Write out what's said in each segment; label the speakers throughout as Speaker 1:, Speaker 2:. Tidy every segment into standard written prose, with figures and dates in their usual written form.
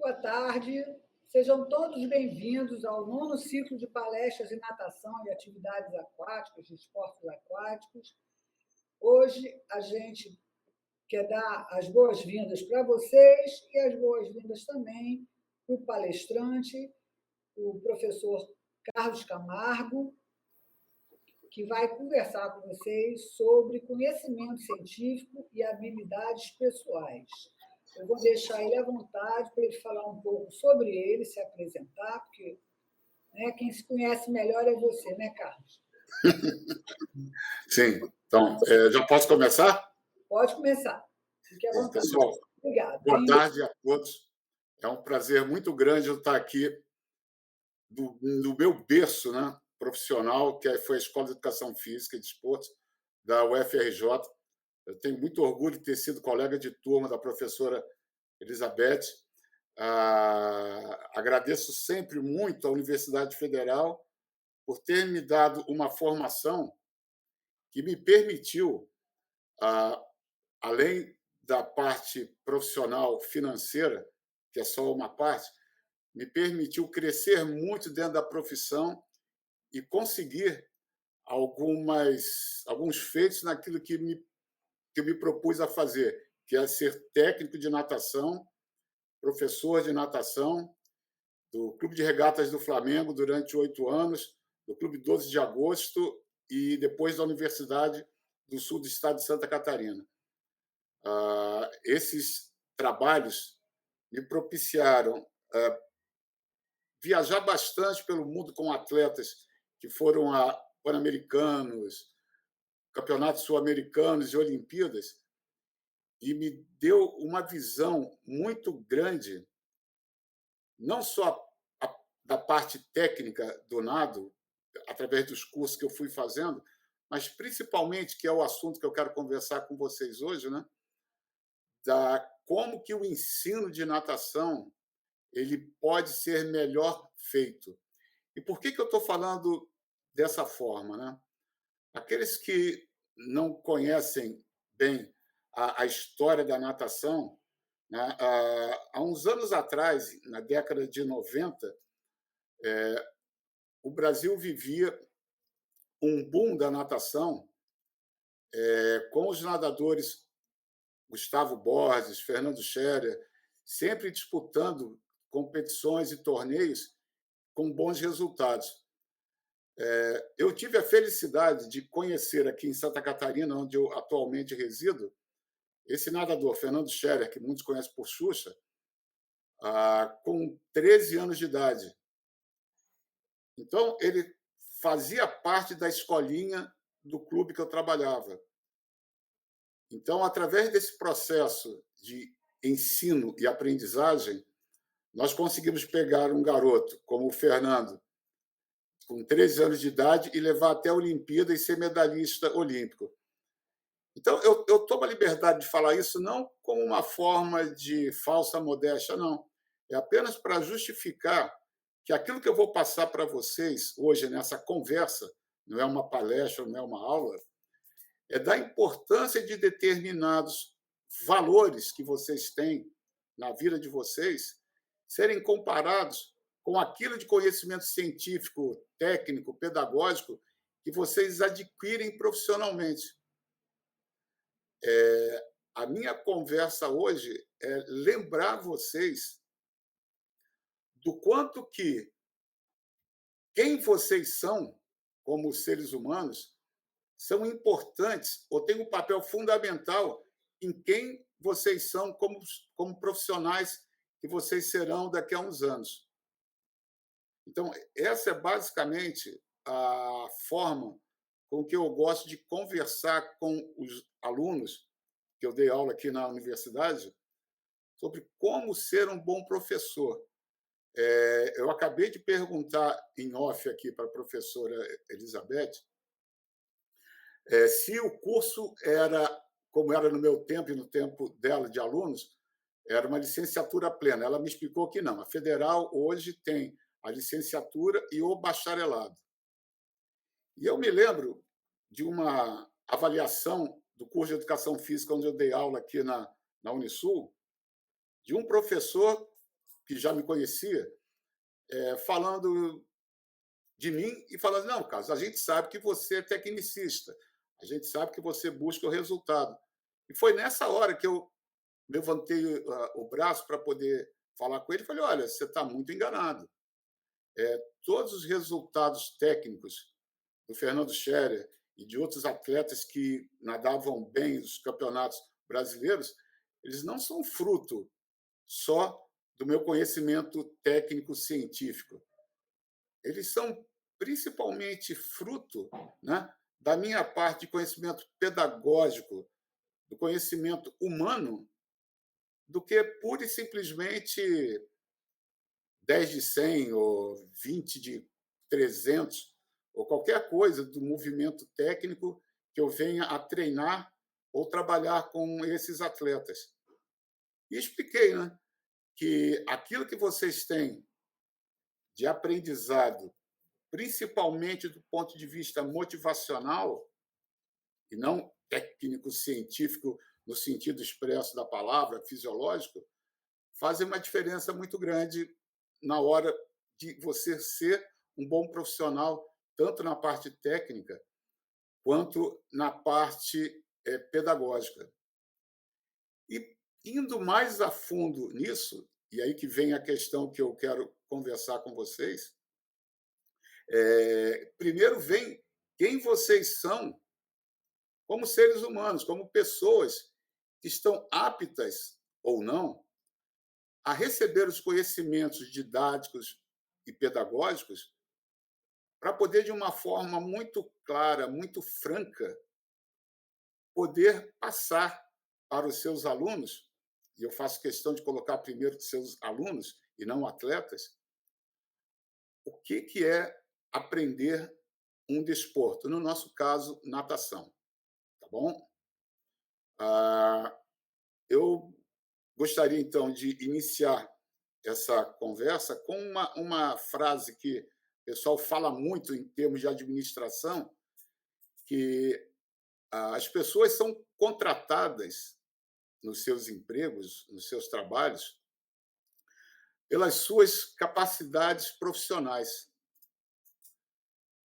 Speaker 1: boa tarde. Sejam todos bem-vindos ao nono ciclo de palestras em natação e atividades aquáticas, de esportes aquáticos. Hoje a gente quer dar as boas-vindas para vocês e as boas-vindas também para o palestrante, o professor Carlos Camargo, que vai conversar com vocês sobre conhecimento científico e habilidades pessoais. Eu vou deixar ele à vontade para ele falar um pouco sobre ele, se apresentar, porque quem se conhece melhor é você, né, Carlos?
Speaker 2: Sim. Então, já posso começar?
Speaker 1: Pode começar. Fique à
Speaker 2: Bom,
Speaker 1: vontade.
Speaker 2: pessoal,
Speaker 1: Obrigada.
Speaker 2: boa tarde a todos. É um prazer muito grande eu estar aqui no meu berço, né, profissional, que foi a Escola de Educação Física e Desporto da UFRJ. Eu tenho muito orgulho de ter sido colega de turma da professora Elizabeth. Agradeço sempre muito à Universidade Federal por ter me dado uma formação que me permitiu, além da parte profissional financeira, que é só uma parte, me permitiu crescer muito dentro da profissão e conseguir alguns feitos naquilo que eu me propus a fazer, que é ser técnico de natação, professor de natação do Clube de Regatas do Flamengo durante 8 anos, do Clube 12 de Agosto e depois da Universidade do Sul do Estado de Santa Catarina. Esses trabalhos me propiciaram viajar bastante pelo mundo com atletas que foram a Pan-Americanos, Campeonatos Sul-Americanos e Olimpíadas, e me deu uma visão muito grande, não só da parte técnica do nado, através dos cursos que eu fui fazendo, mas principalmente, que é o assunto que eu quero conversar com vocês hoje, né? Como que o ensino de natação ele pode ser melhor feito. E por que eu estou falando dessa forma, né? Aqueles que não conhecem bem a história da natação, né? Há uns anos atrás, na década de 90, o Brasil vivia um boom da natação, com os nadadores Gustavo Borges, Fernando Scherer, sempre disputando competições e torneios com bons resultados. Eu tive a felicidade de conhecer aqui em Santa Catarina, onde eu atualmente resido, esse nadador, Fernando Scherer, que muitos conhecem por Xuxa, com 13 anos de idade. Então, ele fazia parte da escolinha do clube que eu trabalhava. Então, através desse processo de ensino e aprendizagem, nós conseguimos pegar um garoto como o Fernando, com 13 anos de idade, e levar até a Olimpíada e ser medalhista olímpico. Então, eu tomo a liberdade de falar isso não como uma forma de falsa modéstia, não. É apenas para justificar que aquilo que eu vou passar para vocês hoje nessa conversa, não é uma palestra, não é uma aula, é da importância de determinados valores que vocês têm na vida de vocês serem comparados com aquilo de conhecimento científico, técnico, pedagógico que vocês adquirem profissionalmente. A minha conversa hoje é lembrar vocês do quanto que quem vocês são como seres humanos são importantes ou têm um papel fundamental em quem vocês são como profissionais que vocês serão daqui a uns anos. Então, essa é basicamente a forma com que eu gosto de conversar com os alunos, que eu dei aula aqui na universidade, sobre como ser um bom professor. Eu acabei de perguntar em off aqui para a professora Elizabeth se o curso era, como era no meu tempo e no tempo dela de alunos, era uma licenciatura plena. Ela me explicou que não. A federal hoje tem a licenciatura e o bacharelado. E eu me lembro de uma avaliação do curso de Educação Física, onde eu dei aula aqui na Unisul, de um professor que já me conhecia, falando de mim e falando: não, Carlos, a gente sabe que você é tecnicista, a gente sabe que você busca o resultado. E foi nessa hora que eu levantei o braço para poder falar com ele e falei: olha, você está muito enganado. Todos os resultados técnicos do Fernando Scherer e de outros atletas que nadavam bem nos campeonatos brasileiros, eles não são fruto só do meu conhecimento técnico científico. Eles são principalmente fruto, né, da minha parte de conhecimento pedagógico, do conhecimento humano, do que pura e simplesmente 10 de 100 ou 20 de 300 ou qualquer coisa do movimento técnico que eu venha a treinar ou trabalhar com esses atletas. E expliquei, né, que aquilo que vocês têm de aprendizado, principalmente do ponto de vista motivacional, e não técnico-científico no sentido expresso da palavra, fisiológico, fazem uma diferença muito grande na hora de você ser um bom profissional, tanto na parte técnica quanto na parte pedagógica. E indo mais a fundo nisso, e aí que vem a questão que eu quero conversar com vocês, primeiro vem quem vocês são como seres humanos, como pessoas que estão aptas ou não a receber os conhecimentos didáticos e pedagógicos para poder, de uma forma muito clara, muito franca, poder passar para os seus alunos, e eu faço questão de colocar primeiro seus alunos e não atletas, o que é aprender um desporto, no nosso caso, natação, tá bom? Eu gostaria, então, de iniciar essa conversa com uma frase que o pessoal fala muito em termos de administração, que as pessoas são contratadas nos seus empregos, nos seus trabalhos, pelas suas capacidades profissionais.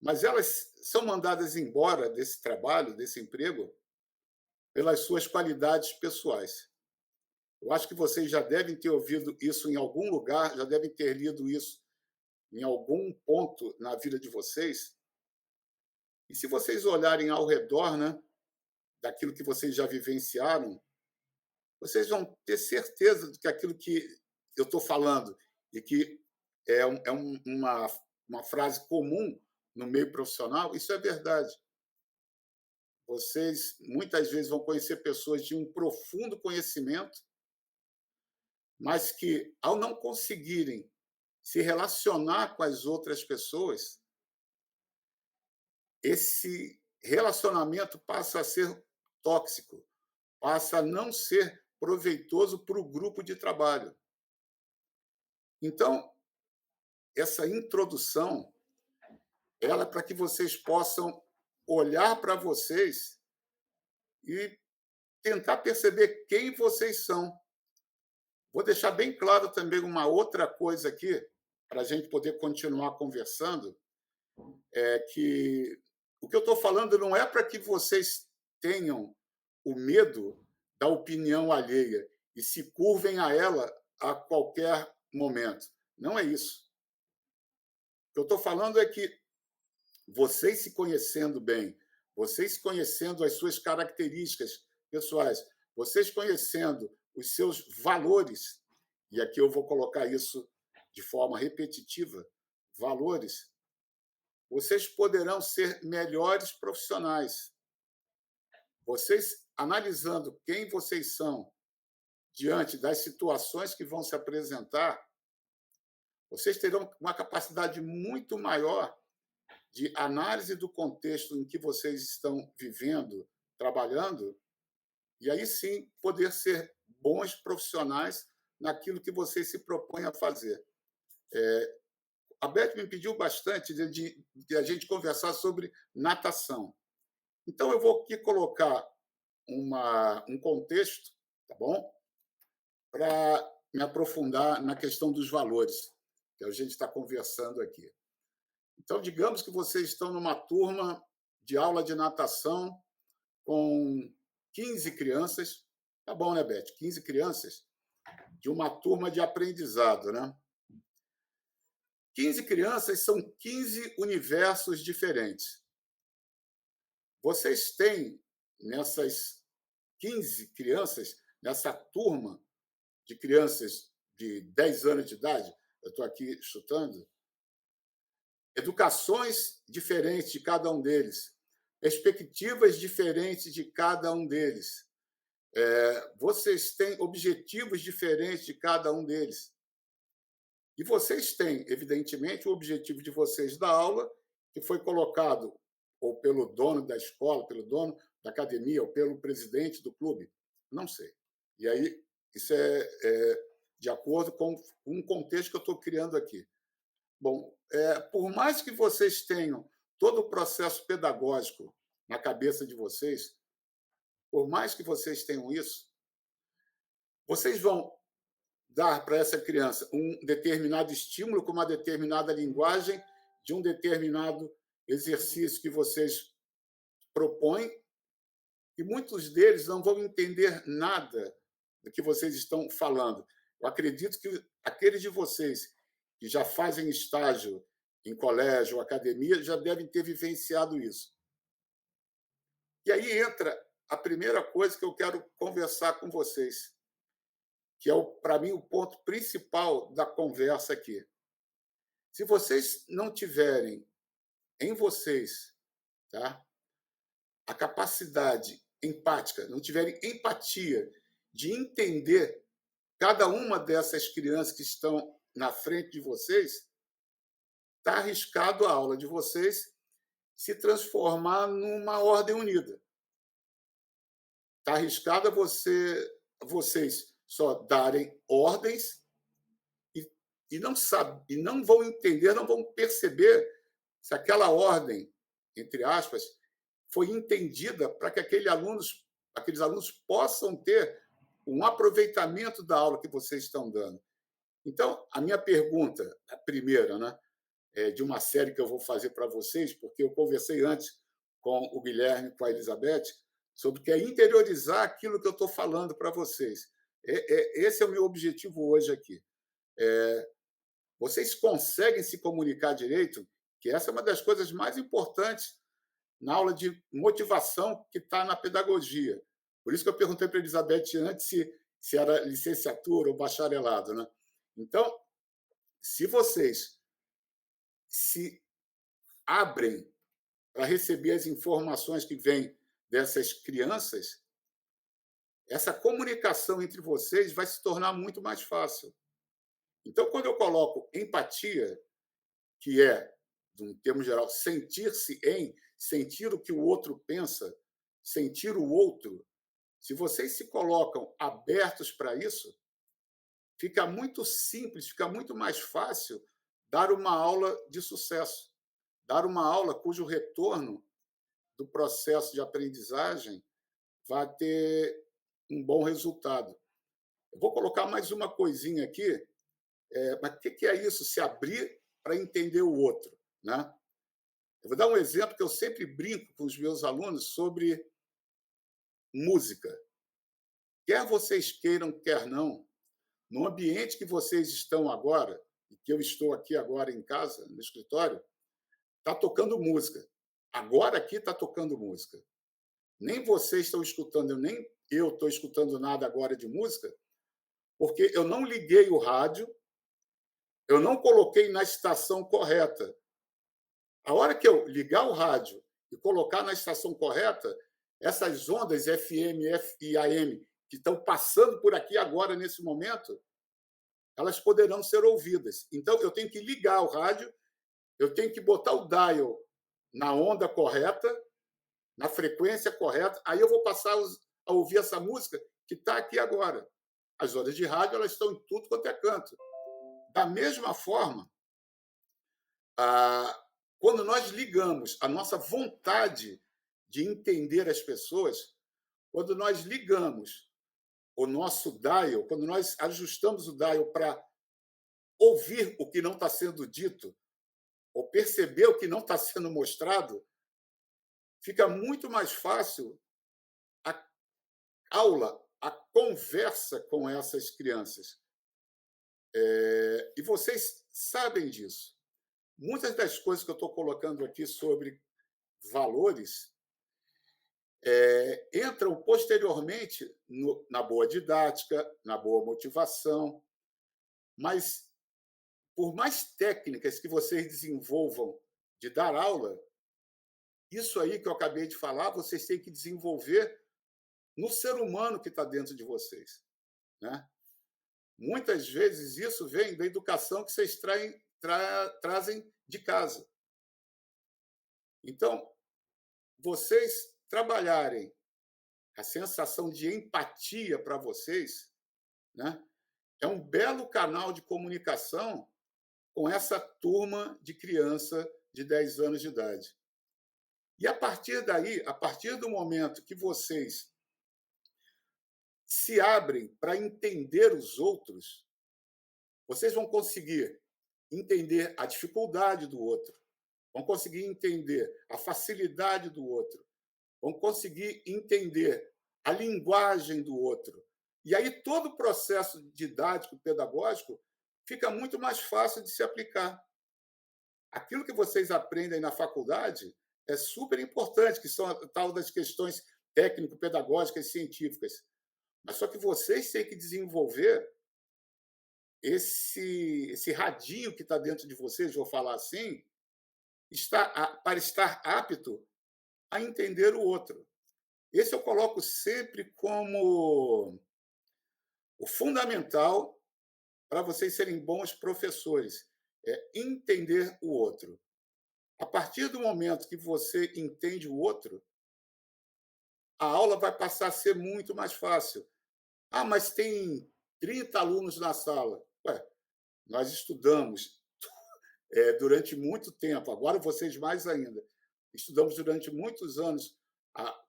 Speaker 2: Mas elas são mandadas embora desse trabalho, desse emprego, pelas suas qualidades pessoais. Eu acho que vocês já devem ter ouvido isso em algum lugar, já devem ter lido isso em algum ponto na vida de vocês. E se vocês olharem ao redor, né, daquilo que vocês já vivenciaram, vocês vão ter certeza de que aquilo que eu estou falando e que uma frase comum no meio profissional, isso é verdade. Vocês muitas vezes vão conhecer pessoas de um profundo conhecimento, mas que, ao não conseguirem se relacionar com as outras pessoas, esse relacionamento passa a ser tóxico, passa a não ser proveitoso para o grupo de trabalho. Então, essa introdução, ela é para que vocês possam olhar para vocês e tentar perceber quem vocês são. Vou deixar bem claro também uma outra coisa aqui, para a gente poder continuar conversando, é que o que eu estou falando não é para que vocês tenham o medo da opinião alheia e se curvem a ela a qualquer momento. Não é isso. O que eu estou falando é que vocês se conhecendo bem, vocês conhecendo as suas características pessoais, vocês conhecendo os seus valores, e aqui eu vou colocar isso de forma repetitiva, valores, vocês poderão ser melhores profissionais. Vocês, analisando quem vocês são diante das situações que vão se apresentar, vocês terão uma capacidade muito maior de análise do contexto em que vocês estão vivendo, trabalhando, e aí sim poder ser bons profissionais naquilo que vocês se propõem a fazer. A Beth me pediu bastante de a gente conversar sobre natação. Então, eu vou aqui colocar um contexto, tá bom? Para me aprofundar na questão dos valores, que a gente está conversando aqui. Então, digamos que vocês estão numa turma de aula de natação com 15 crianças. Tá bom, né, Beth? 15 crianças de uma turma de aprendizado, né? 15 crianças são 15 universos diferentes. Vocês têm, nessas 15 crianças, nessa turma de crianças de 10 anos de idade, eu estou aqui chutando, educações diferentes de cada um deles, perspectivas diferentes de cada um deles. Vocês têm objetivos diferentes de cada um deles. E vocês têm, evidentemente, o objetivo de vocês da aula, que foi colocado ou pelo dono da escola, pelo dono da academia, ou pelo presidente do clube. Não sei. E aí, isso é de acordo com um contexto que eu estou criando aqui. Bom, por mais que vocês tenham todo o processo pedagógico na cabeça de vocês, por mais que vocês tenham isso, vocês vão dar para essa criança um determinado estímulo com uma determinada linguagem de um determinado exercício que vocês propõem, e muitos deles não vão entender nada do que vocês estão falando. Eu acredito que aqueles de vocês que já fazem estágio em colégio ou academia já devem ter vivenciado isso. E aí entra a primeira coisa que eu quero conversar com vocês, que é, para mim, o ponto principal da conversa aqui. Se vocês não tiverem em vocês, tá, a capacidade empática, não tiverem empatia de entender cada uma dessas crianças que estão na frente de vocês, está arriscado a aula de vocês se transformar numa ordem unida. Está arriscado a vocês só darem ordens e não vão entender, não vão perceber se aquela ordem, entre aspas, foi entendida para que aqueles alunos possam ter um aproveitamento da aula que vocês estão dando. Então, a minha pergunta, a primeira, né, de uma série que eu vou fazer para vocês, porque eu conversei antes com o Guilherme, com a Elizabeth, sobre o que é interiorizar aquilo que eu estou falando para vocês. Esse é o meu objetivo hoje aqui. Vocês conseguem se comunicar direito, que essa é uma das coisas mais importantes na aula de motivação que está na pedagogia. Por isso que eu perguntei para a Elizabeth antes se era licenciatura ou bacharelado, né? Então, se vocês se abrem para receber as informações que vêm dessas crianças, essa comunicação entre vocês vai se tornar muito mais fácil. Então, quando eu coloco empatia, que é, em termos geral, sentir-se em, sentir o que o outro pensa, sentir o outro, se vocês se colocam abertos para isso, fica muito simples, fica muito mais fácil dar uma aula de sucesso, dar uma aula cujo retorno do processo de aprendizagem vai ter um bom resultado. Eu vou colocar mais uma coisinha aqui, mas o que é isso? Se abrir para entender o outro, né? Eu vou dar um exemplo que eu sempre brinco com os meus alunos sobre música. Quer vocês queiram, quer não, no ambiente que vocês estão agora, e que eu estou aqui agora em casa, no escritório, está tocando música. Agora aqui está tocando música. Nem vocês estão escutando, nem eu estou escutando nada agora de música, porque eu não liguei o rádio, eu não coloquei na estação correta. A hora que eu ligar o rádio e colocar na estação correta, essas ondas FM e AM que estão passando por aqui agora, nesse momento, elas poderão ser ouvidas. Então, eu tenho que ligar o rádio, eu tenho que botar o dial na onda correta, na frequência correta, aí eu vou passar a ouvir essa música que está aqui agora. As ondas de rádio elas estão em tudo quanto é canto. Da mesma forma, quando nós ligamos a nossa vontade de entender as pessoas, quando nós ligamos o nosso dial, quando nós ajustamos o dial para ouvir o que não está sendo dito, ou perceber o que não está sendo mostrado, fica muito mais fácil a aula, a conversa com essas crianças. E vocês sabem disso. Muitas das coisas que eu estou colocando aqui sobre valores entram posteriormente na boa didática, na boa motivação, mas por mais técnicas que vocês desenvolvam de dar aula, isso aí que eu acabei de falar, vocês têm que desenvolver no ser humano que está dentro de vocês, né? Muitas vezes isso vem da educação que vocês trazem de casa. Então, vocês trabalharem a sensação de empatia para vocês, né, é um belo canal de comunicação com essa turma de criança de 10 anos de idade. E a partir daí, a partir do momento que vocês se abrem para entender os outros, vocês vão conseguir entender a dificuldade do outro, vão conseguir entender a facilidade do outro, vão conseguir entender a linguagem do outro. E aí todo o processo didático, pedagógico, fica muito mais fácil de se aplicar. Aquilo que vocês aprendem na faculdade é super importante, que são a tal das questões técnico-pedagógicas científicas. Mas só que vocês têm que desenvolver esse radinho que está dentro de vocês, vou falar assim, para estar apto a entender o outro. Esse eu coloco sempre como o fundamental para vocês serem bons professores, é entender o outro. A partir do momento que você entende o outro, a aula vai passar a ser muito mais fácil. Ah, mas tem 30 alunos na sala. Ué, nós estudamos durante muito tempo, agora vocês mais ainda. Estudamos durante muitos anos a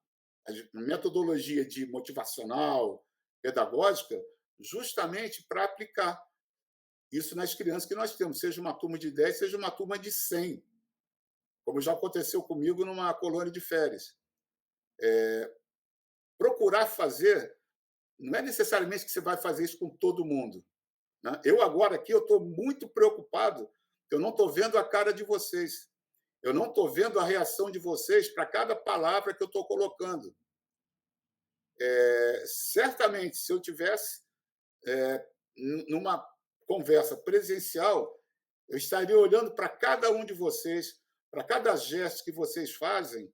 Speaker 2: metodologia de motivacional, pedagógica, justamente para aplicar isso nas crianças que nós temos, seja uma turma de 10, seja uma turma de 100, como já aconteceu comigo numa colônia de férias. Procurar fazer, não é necessariamente que você vai fazer isso com todo mundo, né? Eu agora aqui eu estou muito preocupado, porque eu não estou vendo a cara de vocês. Eu não estou vendo a reação de vocês para cada palavra que eu estou colocando. Certamente, se eu tivesse numa conversa presencial, eu estaria olhando para cada um de vocês, para cada gesto que vocês fazem,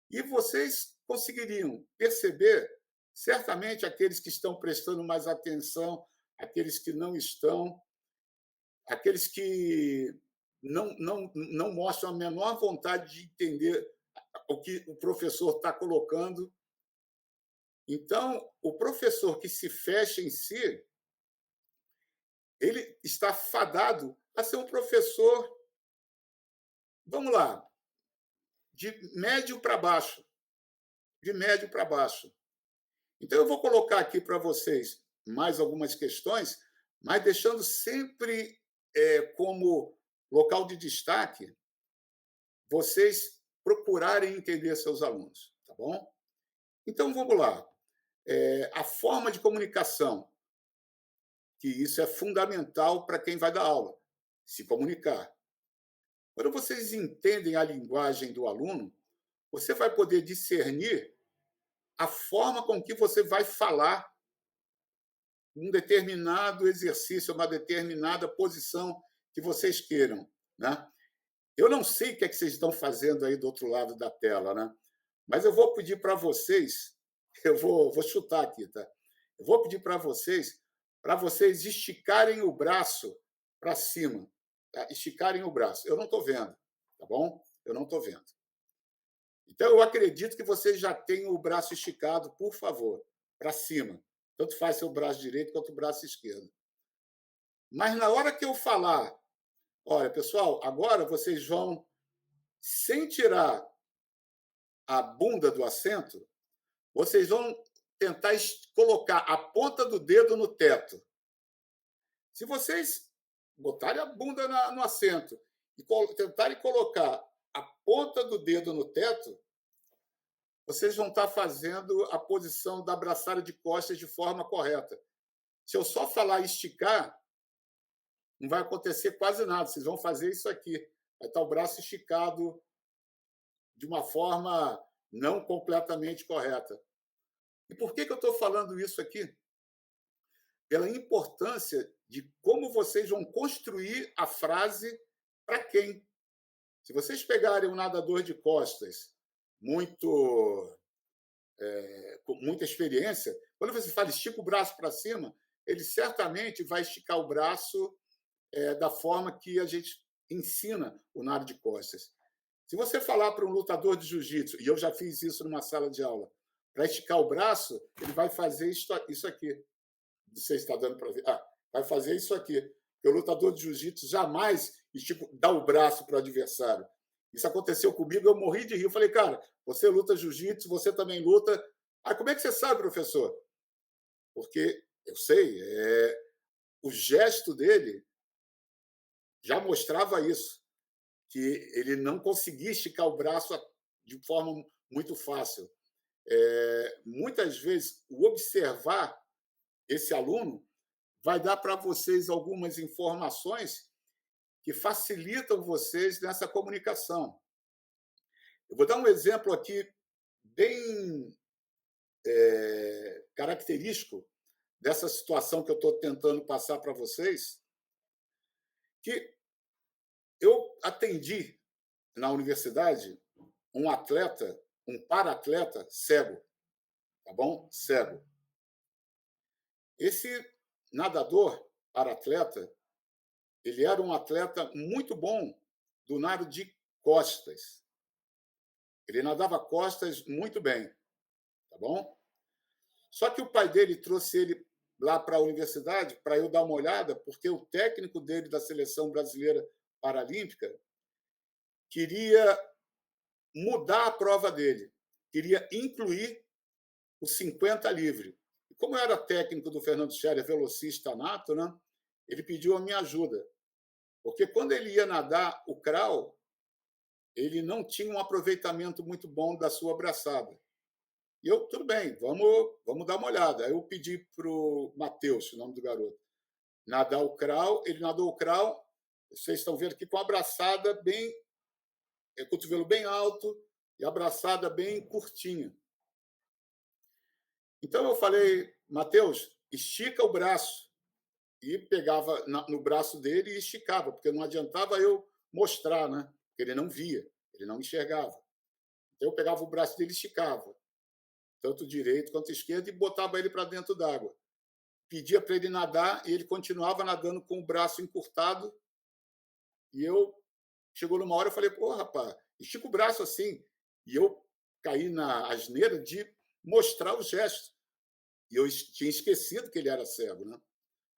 Speaker 2: e vocês conseguiriam perceber, certamente, aqueles que estão prestando mais atenção, aqueles que não estão, aqueles que não mostram a menor vontade de entender o que o professor está colocando. Então, o professor que se fecha em si, ele está fadado a ser um professor, vamos lá, de médio para baixo. De médio para baixo. Então, eu vou colocar aqui para vocês mais algumas questões, mas deixando sempre como local de destaque vocês procurarem entender seus alunos, tá bom? Então, vamos lá. A forma de comunicação, que isso é fundamental para quem vai dar aula, se comunicar. Quando vocês entendem a linguagem do aluno, você vai poder discernir a forma com que você vai falar um determinado exercício, uma determinada posição que vocês queiram, né? Eu não sei o que é que vocês estão fazendo aí do outro lado da tela, né? Mas eu vou pedir para vocês, eu vou chutar aqui, tá? Eu vou pedir para vocês esticarem o braço para cima, tá? Esticarem o braço. Eu não estou vendo, tá bom? Eu não estou vendo. Então, eu acredito que vocês já tenham o braço esticado, por favor, para cima. Tanto faz seu braço direito quanto o braço esquerdo. Mas na hora que eu falar, olha, pessoal, agora vocês vão, sem tirar a bunda do assento, vocês vão tentar colocar a ponta do dedo no teto. Se vocês botarem a bunda no assento e tentarem colocar a ponta do dedo no teto, vocês vão estar fazendo a posição da abraçada de costas de forma correta. Se eu só falar esticar, não vai acontecer quase nada. Vocês vão fazer isso aqui. Vai estar o braço esticado de uma forma não completamente correta. E por que eu estou falando isso aqui? Pela importância de como vocês vão construir a frase para quem. Se vocês pegarem um nadador de costas com muita experiência, quando você fala estica o braço para cima, ele certamente vai esticar o braço da forma que a gente ensina o nado de costas. Se você falar para um lutador de jiu-jitsu, e eu já fiz isso numa sala de aula, para esticar o braço, ele vai fazer isso aqui. Não sei se está dando para ver. Vai fazer isso aqui. Porque o lutador de jiu-jitsu jamais dá o braço para o adversário. Isso aconteceu comigo, eu morri de rir. Eu falei, cara, você luta jiu-jitsu, você também luta. Como é que você sabe, professor? Porque eu sei, o gesto dele já mostrava isso, que ele não conseguia esticar o braço de forma muito fácil. Muitas vezes, o observar esse aluno vai dar para vocês algumas informações que facilitam vocês nessa comunicação. Eu vou dar um exemplo aqui bem característico dessa situação que eu estou tentando passar para vocês, que eu atendi na universidade um atleta, um para-atleta cego, tá bom? Cego. Esse nadador para-atleta, ele era um atleta muito bom do nado de costas. Ele nadava costas muito bem, tá bom? Só que o pai dele trouxe ele lá para a universidade para eu dar uma olhada, porque o técnico dele da seleção brasileira paralímpica queria mudar a prova dele, queria incluir o 50 livre. E como eu era técnico do Fernando Scherer, velocista nato, né, ele pediu a minha ajuda, porque quando ele ia nadar o crawl, ele não tinha um aproveitamento muito bom da sua braçada. E eu, tudo bem, vamos dar uma olhada. Aí eu pedi para o Matheus, o nome do garoto, nadar o crawl. Ele nadou o crawl, vocês estão vendo aqui, com a braçada bem, cotovelo bem alto e a braçada bem curtinha. Então eu falei, Matheus, estica o braço. E pegava no braço dele e esticava, porque não adiantava eu mostrar, né? Porque ele não via, ele não enxergava. Então eu pegava o braço dele e esticava, tanto direito quanto esquerdo, e botava ele para dentro d'água. Pedia para ele nadar e ele continuava nadando com o braço encurtado. E chegou numa hora, eu falei, pô, rapaz, estica o braço assim. E eu caí na asneira de mostrar o gesto. E eu tinha esquecido que ele era cego, né?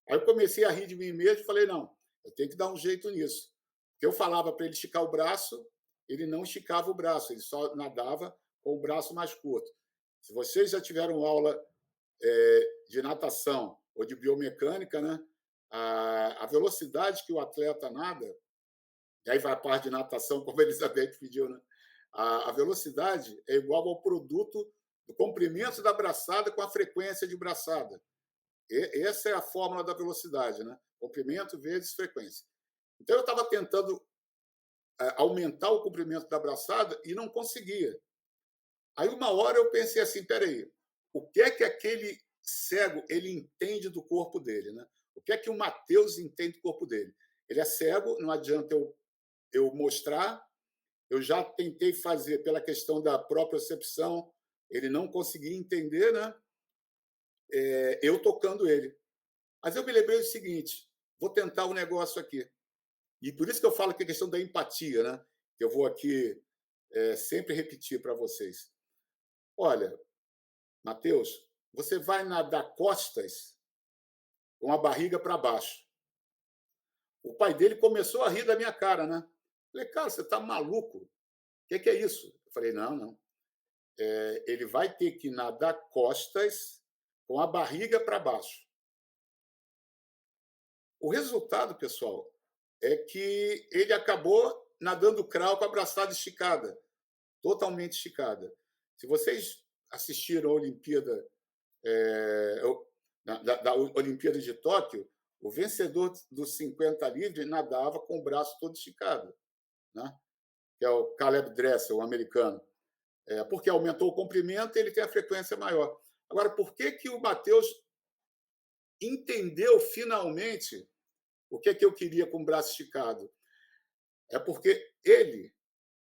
Speaker 2: Aí eu comecei a rir de mim mesmo e falei, não, eu tenho que dar um jeito nisso. Porque eu falava para ele esticar o braço, ele não esticava o braço, ele só nadava com o braço mais curto. Se vocês já tiveram aula de natação ou de biomecânica, né, a velocidade que o atleta nada, e aí vai a parte de natação, como a Elizabeth pediu, né? A velocidade é igual ao produto do comprimento da braçada com a frequência de braçada. Essa é a fórmula da velocidade, né? Comprimento vezes frequência. Então, eu estava tentando aumentar o comprimento da braçada e não conseguia. Aí, uma hora, eu pensei assim, peraí, o que é que aquele cego ele entende do corpo dele, né? O que é que o Matheus entende do corpo dele? Ele é cego, não adianta eu mostrar. Eu já tentei fazer pela questão da propriocepção, ele não conseguia entender, né? Eu tocando ele. Mas eu me lembrei do seguinte, vou tentar um negócio aqui. E por isso que eu falo que a questão da empatia, né? Eu vou aqui sempre repetir para vocês. Olha, Matheus, você vai nadar costas com a barriga para baixo. O pai dele começou a rir da minha cara, né? Falei, cara, você está maluco? O que é isso? Eu falei, não. ele vai ter que nadar costas com a barriga para baixo. O resultado, pessoal, é que ele acabou nadando crawl com a braçada esticada, totalmente esticada. Se vocês assistiram a Olimpíada, da Olimpíada de Tóquio, o vencedor dos 50 livres nadava com o braço todo esticado, né? Que é o Caleb Dressel, o americano. Porque aumentou o comprimento e ele tem a frequência maior. Agora, por que, que o Matheus entendeu finalmente o que, é que eu queria com o braço esticado? É porque ele,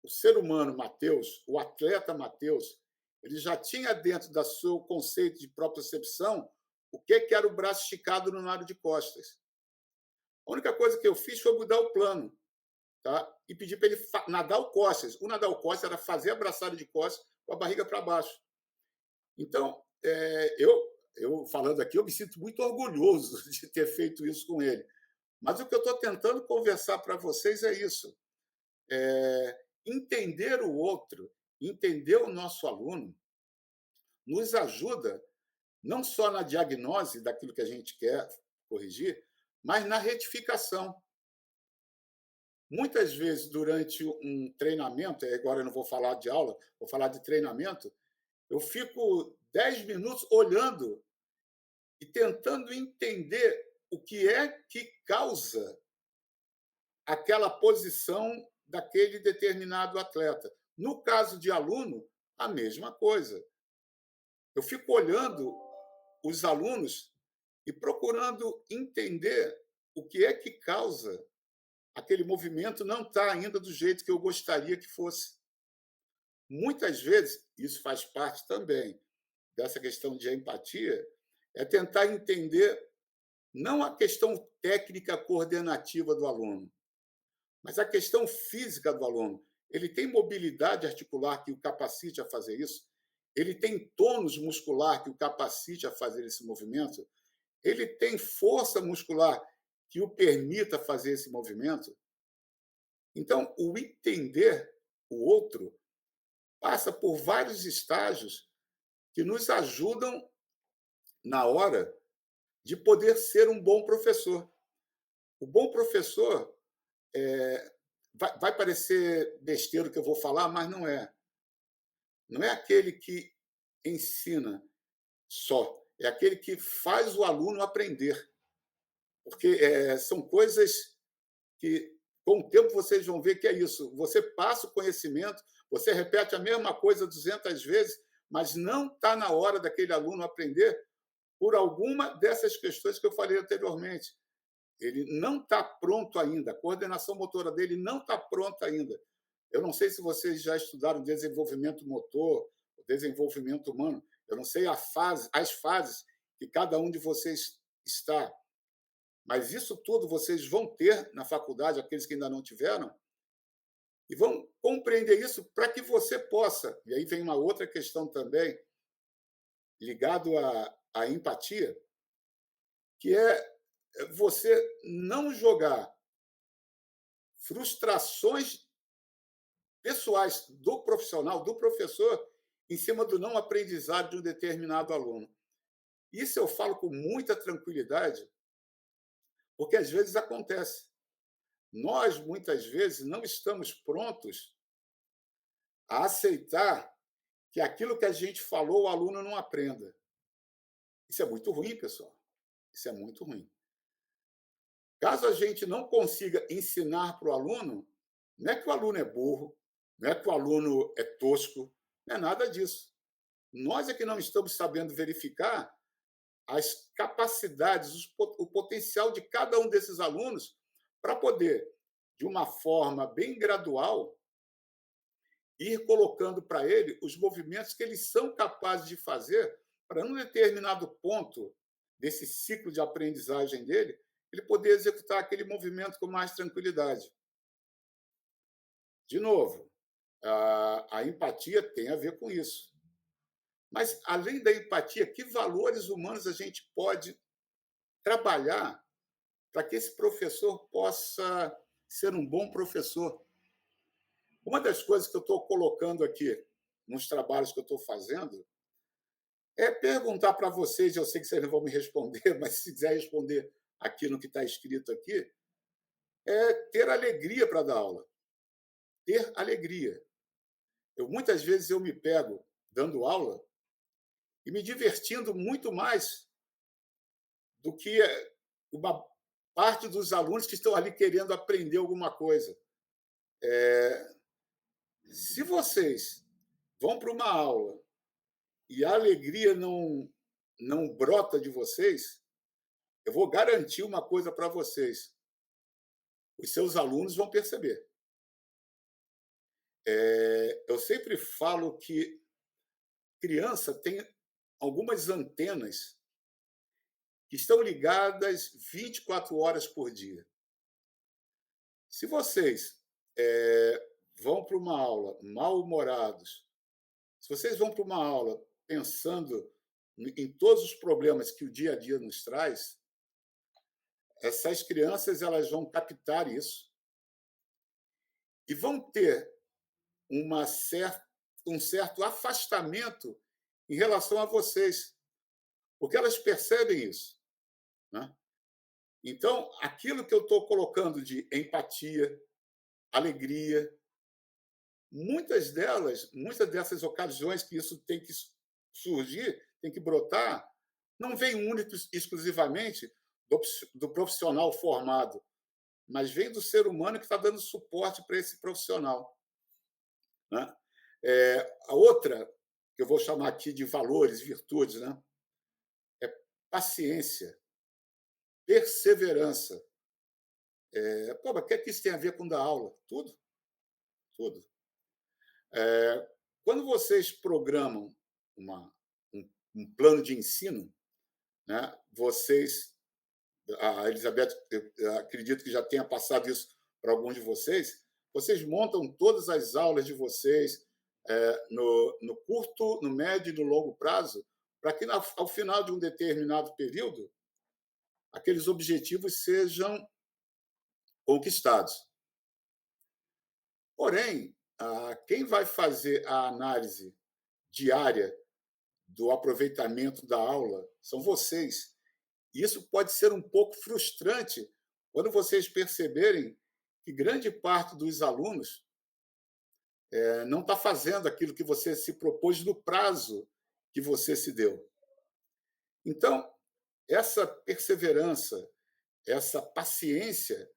Speaker 2: o ser humano Matheus, o atleta Matheus, ele já tinha dentro do seu conceito de propriocepção o que, que era o braço esticado no nado de costas. A única coisa que eu fiz foi mudar o plano, tá? E pedir para ele nadar o costas. O nadar o costas era fazer a braçada de costas com a barriga para baixo. Então, eu falando aqui, eu me sinto muito orgulhoso de ter feito isso com ele. Mas o que eu estou tentando conversar para vocês é isso. Entender o outro, entender o nosso aluno, nos ajuda não só na diagnose daquilo que a gente quer corrigir, mas na retificação. Muitas vezes, durante um treinamento, agora eu não vou falar de aula, vou falar de treinamento, eu fico 10 minutos olhando e tentando entender o que é que causa aquela posição daquele determinado atleta. No caso de aluno, a mesma coisa. Eu fico olhando os alunos e procurando entender o que é que causa aquele movimento não estar ainda do jeito que eu gostaria que fosse. Muitas vezes, isso faz parte também dessa questão de empatia, é tentar entender não a questão técnica coordenativa do aluno, mas a questão física do aluno. Ele tem mobilidade articular que o capacite a fazer isso? Ele tem tônus muscular que o capacite a fazer esse movimento? Ele tem força muscular que o permita fazer esse movimento? Então, o entender o outro passa por vários estágios que nos ajudam na hora de poder ser um bom professor. O bom professor vai parecer besteira o que eu vou falar, mas não é. Não é aquele que ensina só, é aquele que faz o aluno aprender. Porque são coisas que, com o tempo, vocês vão ver que é isso. Você passa o conhecimento, você repete a mesma coisa 200 vezes, mas não está na hora daquele aluno aprender por alguma dessas questões que eu falei anteriormente. Ele não está pronto ainda, a coordenação motora dele não está pronta ainda. Eu não sei se vocês já estudaram desenvolvimento motor, desenvolvimento humano, eu não sei as fases que cada um de vocês está, mas isso tudo vocês vão ter na faculdade, aqueles que ainda não tiveram, e vão compreender isso para que você possa. E aí vem uma outra questão também, ligado à empatia, que é você não jogar frustrações pessoais do profissional, do professor, em cima do não aprendizado de um determinado aluno. Isso eu falo com muita tranquilidade, porque às vezes acontece. Nós, muitas vezes, não estamos prontos a aceitar que aquilo que a gente falou, o aluno não aprenda. Isso é muito ruim, pessoal. Isso é muito ruim. Caso a gente não consiga ensinar para o aluno, não é que o aluno é burro, não é que o aluno é tosco, não é nada disso. Nós é que não estamos sabendo verificar as capacidades, o potencial de cada um desses alunos para poder, de uma forma bem gradual, ir colocando para ele os movimentos que eles são capazes de fazer para, num determinado ponto desse ciclo de aprendizagem dele, ele poder executar aquele movimento com mais tranquilidade. De novo, a empatia tem a ver com isso. Mas, além da empatia, que valores humanos a gente pode trabalhar para que esse professor possa ser um bom professor? Uma das coisas que eu estou colocando aqui nos trabalhos que eu estou fazendo, é perguntar para vocês, eu sei que vocês não vão me responder, mas se quiser responder aqui no que está escrito aqui, é ter alegria para dar aula. Ter alegria. Muitas vezes eu me pego dando aula e me divertindo muito mais do que uma parte dos alunos que estão ali querendo aprender alguma coisa. Se vocês vão para uma aula e a alegria não brota de vocês, eu vou garantir uma coisa para vocês: os seus alunos vão perceber. Eu sempre falo que criança tem algumas antenas que estão ligadas 24 horas por dia. Se vocês vão para uma aula mal-humorados, se vocês vão para uma aula pensando em todos os problemas que o dia a dia nos traz, essas crianças elas vão captar isso e vão ter um certo afastamento em relação a vocês, porque elas percebem isso, né? Então, aquilo que eu estou colocando de empatia, alegria, muitas dessas ocasiões que isso tem que surgir, tem que brotar, não vem único exclusivamente do profissional formado, mas vem do ser humano que está dando suporte para esse profissional, né? A outra, que eu vou chamar aqui de valores, virtudes, né? É paciência, perseverança. Pô, mas o que é que isso tem a ver com dar aula? Tudo, tudo. Quando vocês programam uma, um plano de ensino, né, a Elizabeth, eu acredito que já tenha passado isso para alguns de vocês, vocês montam todas as aulas de vocês no curto, no médio e no longo prazo, para que ao final de um determinado período, aqueles objetivos sejam conquistados. Porém, quem vai fazer a análise diária do aproveitamento da aula são vocês. E isso pode ser um pouco frustrante quando vocês perceberem que grande parte dos alunos não está fazendo aquilo que você se propôs no prazo que você se deu. Então, essa perseverança, essa paciência,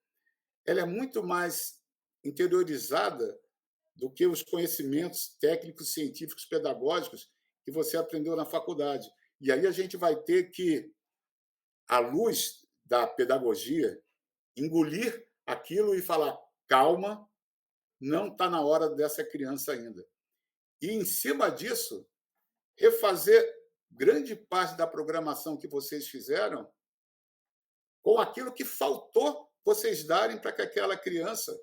Speaker 2: ela é muito mais interiorizada do que os conhecimentos técnicos, científicos, pedagógicos que você aprendeu na faculdade. E aí a gente vai ter que, à luz da pedagogia, engolir aquilo e falar: calma, não está na hora dessa criança ainda. E, em cima disso, refazer grande parte da programação que vocês fizeram com aquilo que faltou vocês darem para que aquela criança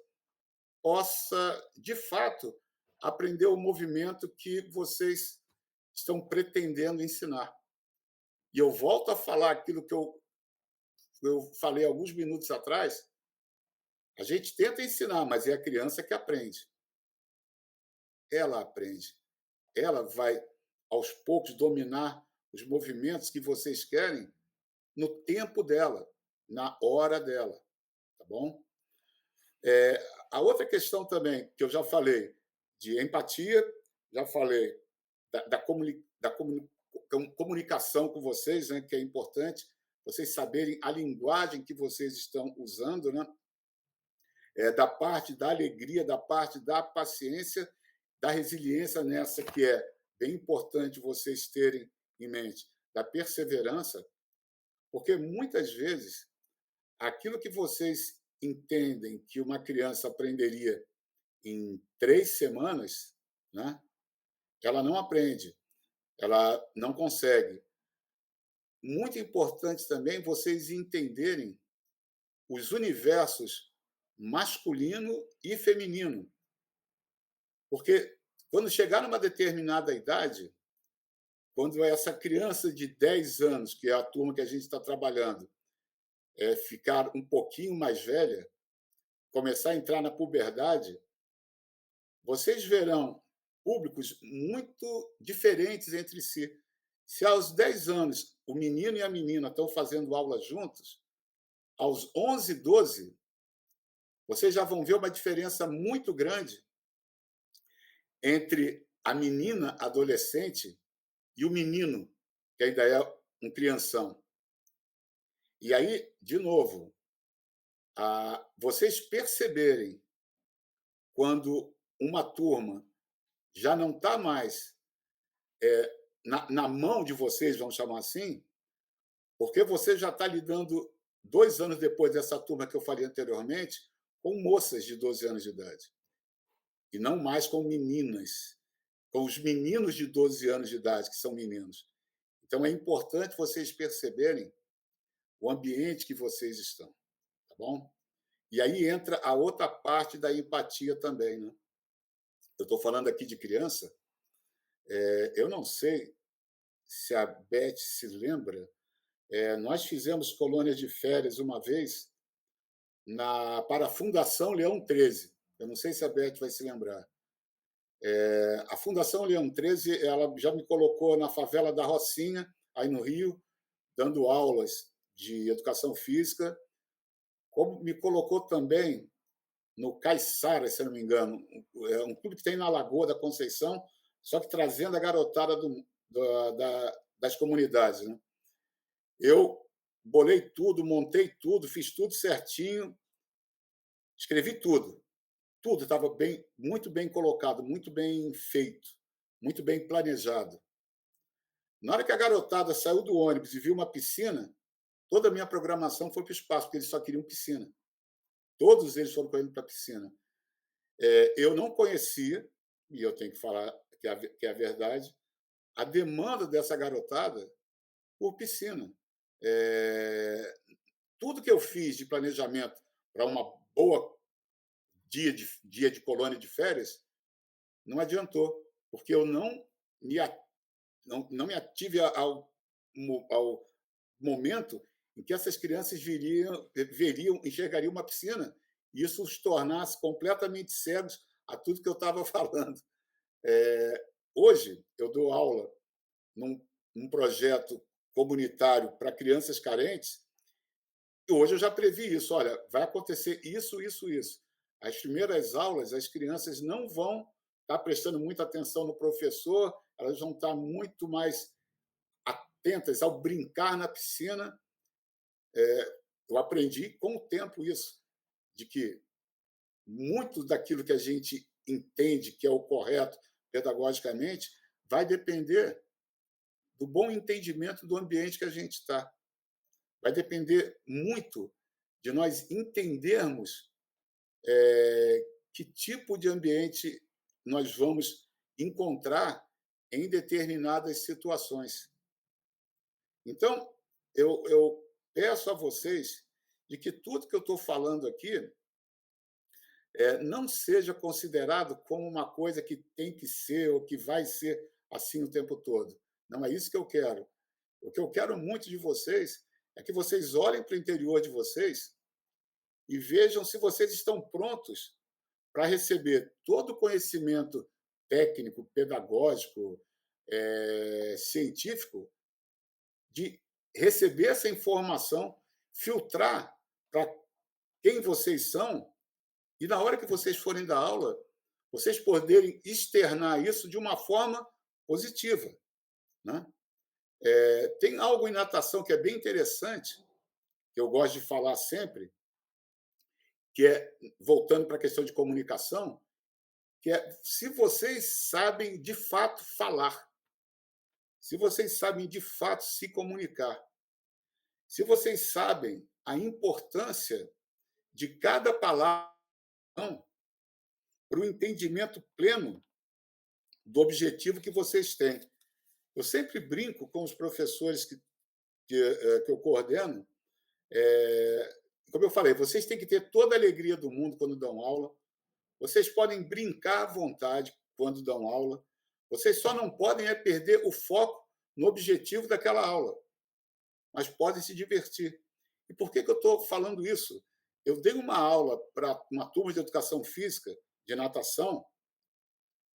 Speaker 2: possa, de fato, aprender o movimento que vocês estão pretendendo ensinar. E eu volto a falar aquilo que eu falei alguns minutos atrás. A gente tenta ensinar, mas é a criança que aprende. Ela aprende. Ela vai, aos poucos, dominar os movimentos que vocês querem no tempo dela, na hora dela. Tá bom? A outra questão também, que eu já falei, de empatia, já falei da comunicação com vocês, né, que é importante, vocês saberem a linguagem que vocês estão usando, né? Da parte da alegria, da parte da paciência, da resiliência nessa que é bem importante vocês terem em mente, da perseverança, porque muitas vezes aquilo que vocês entendem que uma criança aprenderia em 3 semanas, né, ela não aprende, ela não consegue. Muito importante também vocês entenderem os universos masculino e feminino, porque quando chegar numa determinada idade, quando essa criança de 10 anos, que é a turma que a gente está trabalhando, ficar um pouquinho mais velha, começar a entrar na puberdade, vocês verão públicos muito diferentes entre si. Se aos 10 anos o menino e a menina estão fazendo aula juntos, aos 11, 12, vocês já vão ver uma diferença muito grande entre a menina adolescente e o menino, que ainda é um crianção. E aí, de novo, vocês perceberem quando uma turma já não está mais na mão de vocês, vamos chamar assim, porque você já está lidando, 2 anos depois dessa turma que eu falei anteriormente, com moças de 12 anos de idade, e não mais com meninas, com os meninos de 12 anos de idade, que são meninos. Então, é importante vocês perceberem o ambiente que vocês estão, tá bom? E aí entra a outra parte da empatia também, né? Eu estou falando aqui de criança, eu não sei se a Beth se lembra, nós fizemos colônias de férias uma vez para a Fundação Leão 13. Eu não sei se a Beth vai se lembrar. A Fundação Leão 13, ela já me colocou na favela da Rocinha, aí no Rio, dando aulas de educação física, como me colocou também no Caiçara, se eu não me engano, um clube que tem na Lagoa da Conceição, só que trazendo a garotada das comunidades. Né? Eu bolei tudo, montei tudo, fiz tudo certinho, escrevi tudo. Tudo estava muito bem colocado, muito bem feito, muito bem planejado. Na hora que a garotada saiu do ônibus e viu uma piscina, toda a minha programação foi para o espaço, porque eles só queriam piscina. Todos eles foram correndo para a piscina. Eu não conhecia, e eu tenho que falar que é a verdade, a demanda dessa garotada por piscina. Tudo que eu fiz de planejamento para uma boa dia de colônia de férias não adiantou, porque eu não me ative ao momento em que essas crianças enxergariam uma piscina, e isso os tornasse completamente cegos a tudo que eu estava falando. Hoje, eu dou aula num projeto comunitário para crianças carentes, e hoje eu já previ isso. Olha, vai acontecer isso, isso, isso. As primeiras aulas, as crianças não vão estar prestando muita atenção no professor, elas vão estar muito mais atentas ao brincar na piscina. Eu aprendi com o tempo isso, de que muito daquilo que a gente entende que é o correto pedagogicamente vai depender do bom entendimento do ambiente que a gente está. Vai depender muito de nós entendermos que tipo de ambiente nós vamos encontrar em determinadas situações. Então, eu peço a vocês de que tudo que eu estou falando aqui não seja considerado como uma coisa que tem que ser ou que vai ser assim o tempo todo. Não é isso que eu quero. O que eu quero muito de vocês é que vocês olhem para o interior de vocês e vejam se vocês estão prontos para receber todo o conhecimento técnico, pedagógico, científico, de receber essa informação, filtrar para quem vocês são, e na hora que vocês forem dar aula, vocês poderem externar isso de uma forma positiva. Né? Tem algo em natação que é bem interessante, que eu gosto de falar sempre, que é, voltando para a questão de comunicação, que é se vocês sabem de fato falar, se vocês sabem de fato se comunicar, se vocês sabem a importância de cada palavra para o entendimento pleno do objetivo que vocês têm. Eu sempre brinco com os professores que eu coordeno. Como eu falei, vocês têm que ter toda a alegria do mundo quando dão aula. Vocês podem brincar à vontade quando dão aula. Vocês só não podem perder o foco no objetivo daquela aula, mas podem se divertir. E por que eu estou falando isso? Eu dei uma aula para uma turma de educação física, de natação,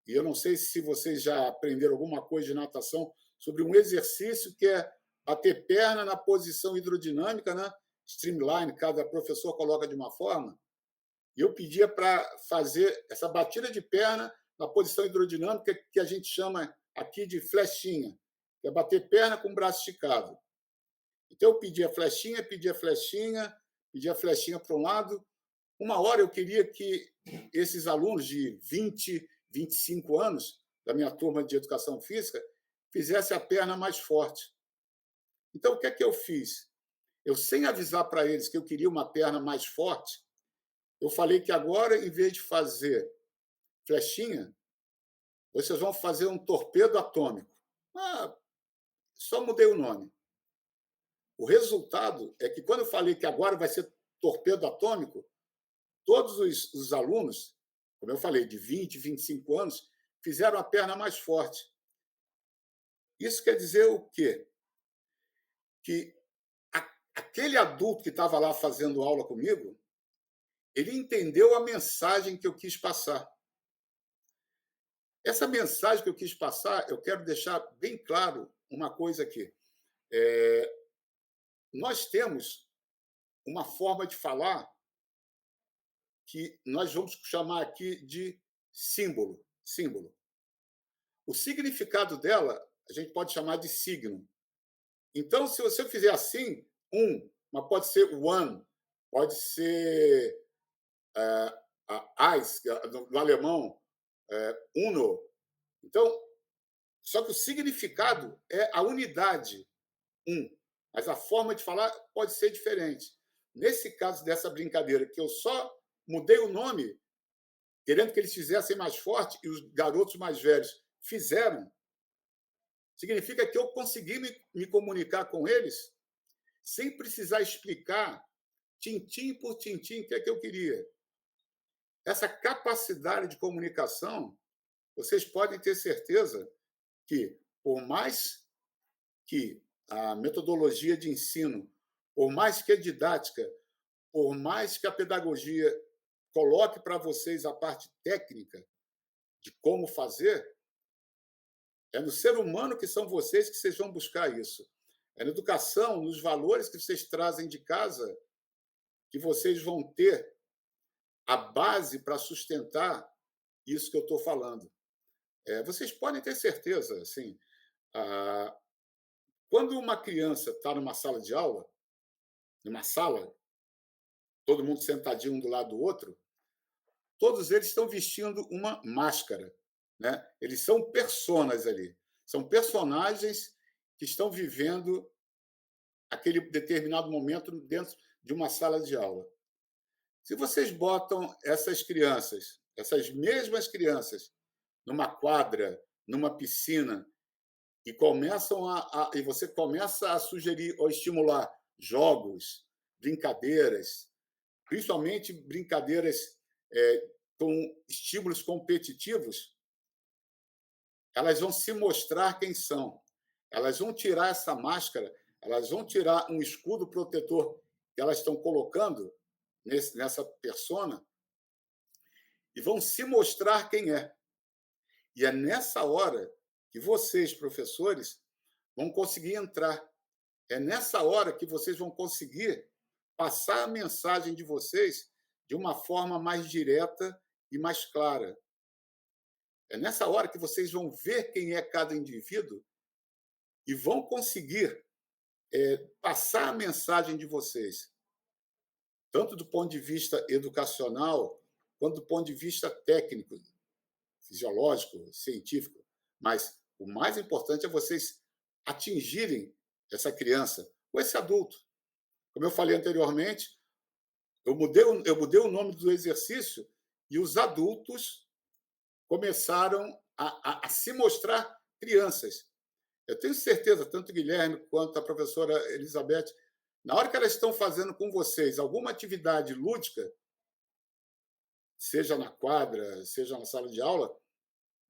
Speaker 2: e eu não sei se vocês já aprenderam alguma coisa de natação, sobre um exercício que é bater perna na posição hidrodinâmica, né? Streamline, cada professor coloca de uma forma, e eu pedia para fazer essa batida de perna na posição hidrodinâmica, que a gente chama aqui de flechinha, que é bater perna com o braço esticado. Então, eu pedia flechinha, pedia flechinha, pedia flechinha para um lado. Uma hora eu queria que esses alunos de 20, 25 anos, da minha turma de educação física, fizessem a perna mais forte. Então, o que é que eu fiz? Eu, sem avisar para eles que eu queria uma perna mais forte, eu falei que agora, em vez de fazer flechinha, vocês vão fazer um torpedo atômico. Ah, só mudei o nome. O resultado é que, quando eu falei que agora vai ser torpedo atômico, todos os alunos, como eu falei, de 20, 25 anos, fizeram a perna mais forte. Isso quer dizer o quê? Que aquele adulto que estava lá fazendo aula comigo, ele entendeu a mensagem que eu quis passar. Essa mensagem que eu quis passar, eu quero deixar bem claro uma coisa aqui. Nós temos uma forma de falar que nós vamos chamar aqui de símbolo. Símbolo. O significado dela, a gente pode chamar de signo. Então, se você fizer assim, mas pode ser one, pode ser eins, no alemão, uno. Então, só que o significado é a unidade, mas a forma de falar pode ser diferente. Nesse caso dessa brincadeira, que eu só mudei o nome, querendo que eles fizessem mais forte, e os garotos mais velhos fizeram, significa que eu consegui me comunicar com eles sem precisar explicar, tintim por tintim, o que é que eu queria. Essa capacidade de comunicação, vocês podem ter certeza que, por mais que a metodologia de ensino, por mais que a didática, por mais que a pedagogia coloque para vocês a parte técnica de como fazer, é no ser humano que são vocês que vocês vão buscar isso. É na educação, nos valores que vocês trazem de casa, que vocês vão ter a base para sustentar isso que eu estou falando. Vocês podem ter certeza, assim, quando uma criança está numa sala de aula, numa sala, todo mundo sentadinho um do lado do outro, todos eles estão vestindo uma máscara, né? Eles são personas ali, são personagens que estão vivendo aquele determinado momento dentro de uma sala de aula. Se vocês botam essas mesmas crianças, numa quadra, numa piscina, e e você começa a sugerir ou estimular jogos, brincadeiras, principalmente brincadeiras com estímulos competitivos, elas vão se mostrar quem são. Elas vão tirar essa máscara, elas vão tirar um escudo protetor que elas estão colocando nessa persona e vão se mostrar quem é. E é nessa hora que vocês, professores, vão conseguir entrar. É nessa hora que vocês vão conseguir passar a mensagem de vocês de uma forma mais direta e mais clara. É nessa hora que vocês vão ver quem é cada indivíduo e vão conseguir passar a mensagem de vocês, tanto do ponto de vista educacional, quanto do ponto de vista técnico, fisiológico, científico. Mas o mais importante é vocês atingirem essa criança ou esse adulto. Como eu falei anteriormente, eu mudei o nome do exercício e os adultos começaram a se mostrar crianças. Eu tenho certeza, tanto o Guilherme quanto a professora Elizabeth, na hora que elas estão fazendo com vocês alguma atividade lúdica, seja na quadra, seja na sala de aula,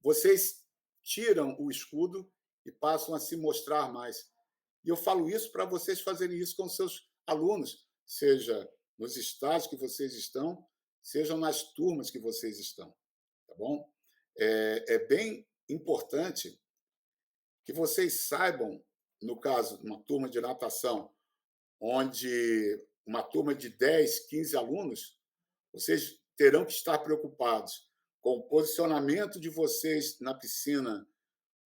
Speaker 2: vocês tiram o escudo e passam a se mostrar mais. E eu falo isso para vocês fazerem isso com seus alunos, seja nos estágios que vocês estão, sejam nas turmas que vocês estão, tá bom? É bem importante que vocês saibam, no caso, uma turma de natação, onde uma turma de 10, 15 alunos, vocês terão que estar preocupados com o posicionamento de vocês na piscina,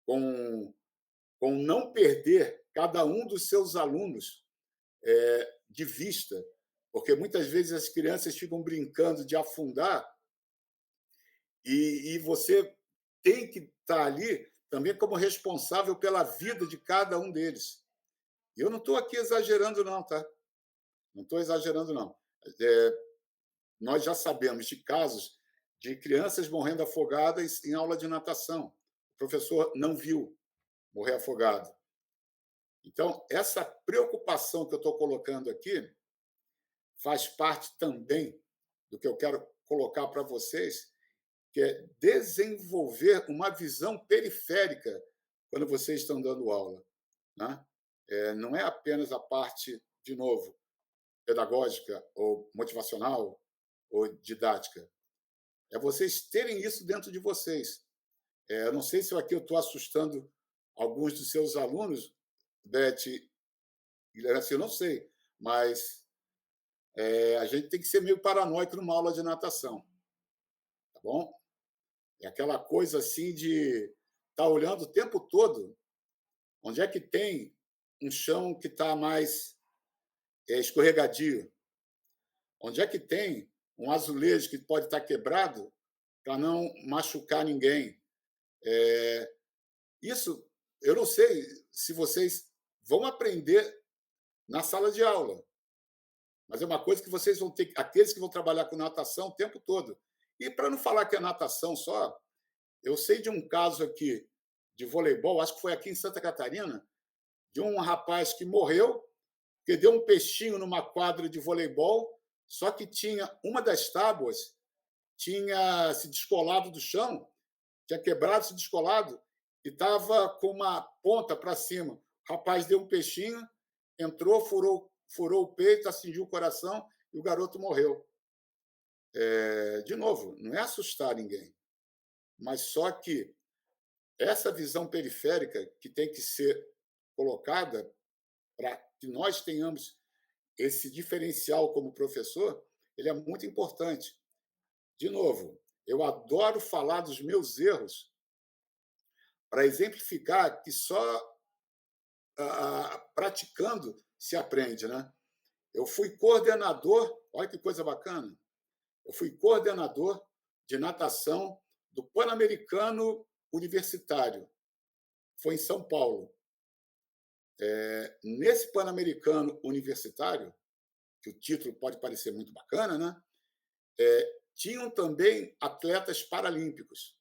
Speaker 2: com, com não perder cada um dos seus alunos de vista, porque muitas vezes as crianças ficam brincando de afundar e você tem que estar ali também como responsável pela vida de cada um deles. E eu não estou aqui exagerando, não, tá? Não estou exagerando, não. Nós já sabemos de casos de crianças morrendo afogadas em aula de natação. O professor não viu morrer afogado. Então, essa preocupação que eu estou colocando aqui faz parte também do que eu quero colocar para vocês, que é desenvolver uma visão periférica quando vocês estão dando aula. Né? Não é apenas a parte, de novo, pedagógica ou motivacional ou didática. É vocês terem isso dentro de vocês. Eu não sei se aqui eu estou assustando alguns dos seus alunos, Beth, assim, eu não sei, mas a gente tem que ser meio paranoico numa aula de natação, tá bom? É aquela coisa assim de estar olhando o tempo todo onde é que tem um chão que está mais escorregadio, onde é que tem um azulejo que pode estar quebrado para não machucar ninguém. Isso, eu não sei se vocês vão aprender na sala de aula, mas é uma coisa que vocês vão ter, aqueles que vão trabalhar com natação o tempo todo. E para não falar que é natação só, eu sei de um caso aqui de voleibol, acho que foi aqui em Santa Catarina, de um rapaz que morreu, que deu um peixinho numa quadra de voleibol, só que tinha uma das tábuas tinha se descolado do chão, tinha quebrado, se descolado, e estava com uma ponta para cima. O rapaz deu um peixinho, entrou, furou o peito, atingiu o coração e o garoto morreu. De novo, não é assustar ninguém, mas só que essa visão periférica que tem que ser colocada para que nós tenhamos esse diferencial como professor, ele é muito importante. De novo, eu adoro falar dos meus erros para exemplificar que só praticando se aprende, né? Eu fui coordenador, olha que coisa bacana, eu fui coordenador de natação do Pan-Americano Universitário. Foi em São Paulo. Nesse Pan-Americano Universitário, que o título pode parecer muito bacana, né? Tinham também atletas paralímpicos.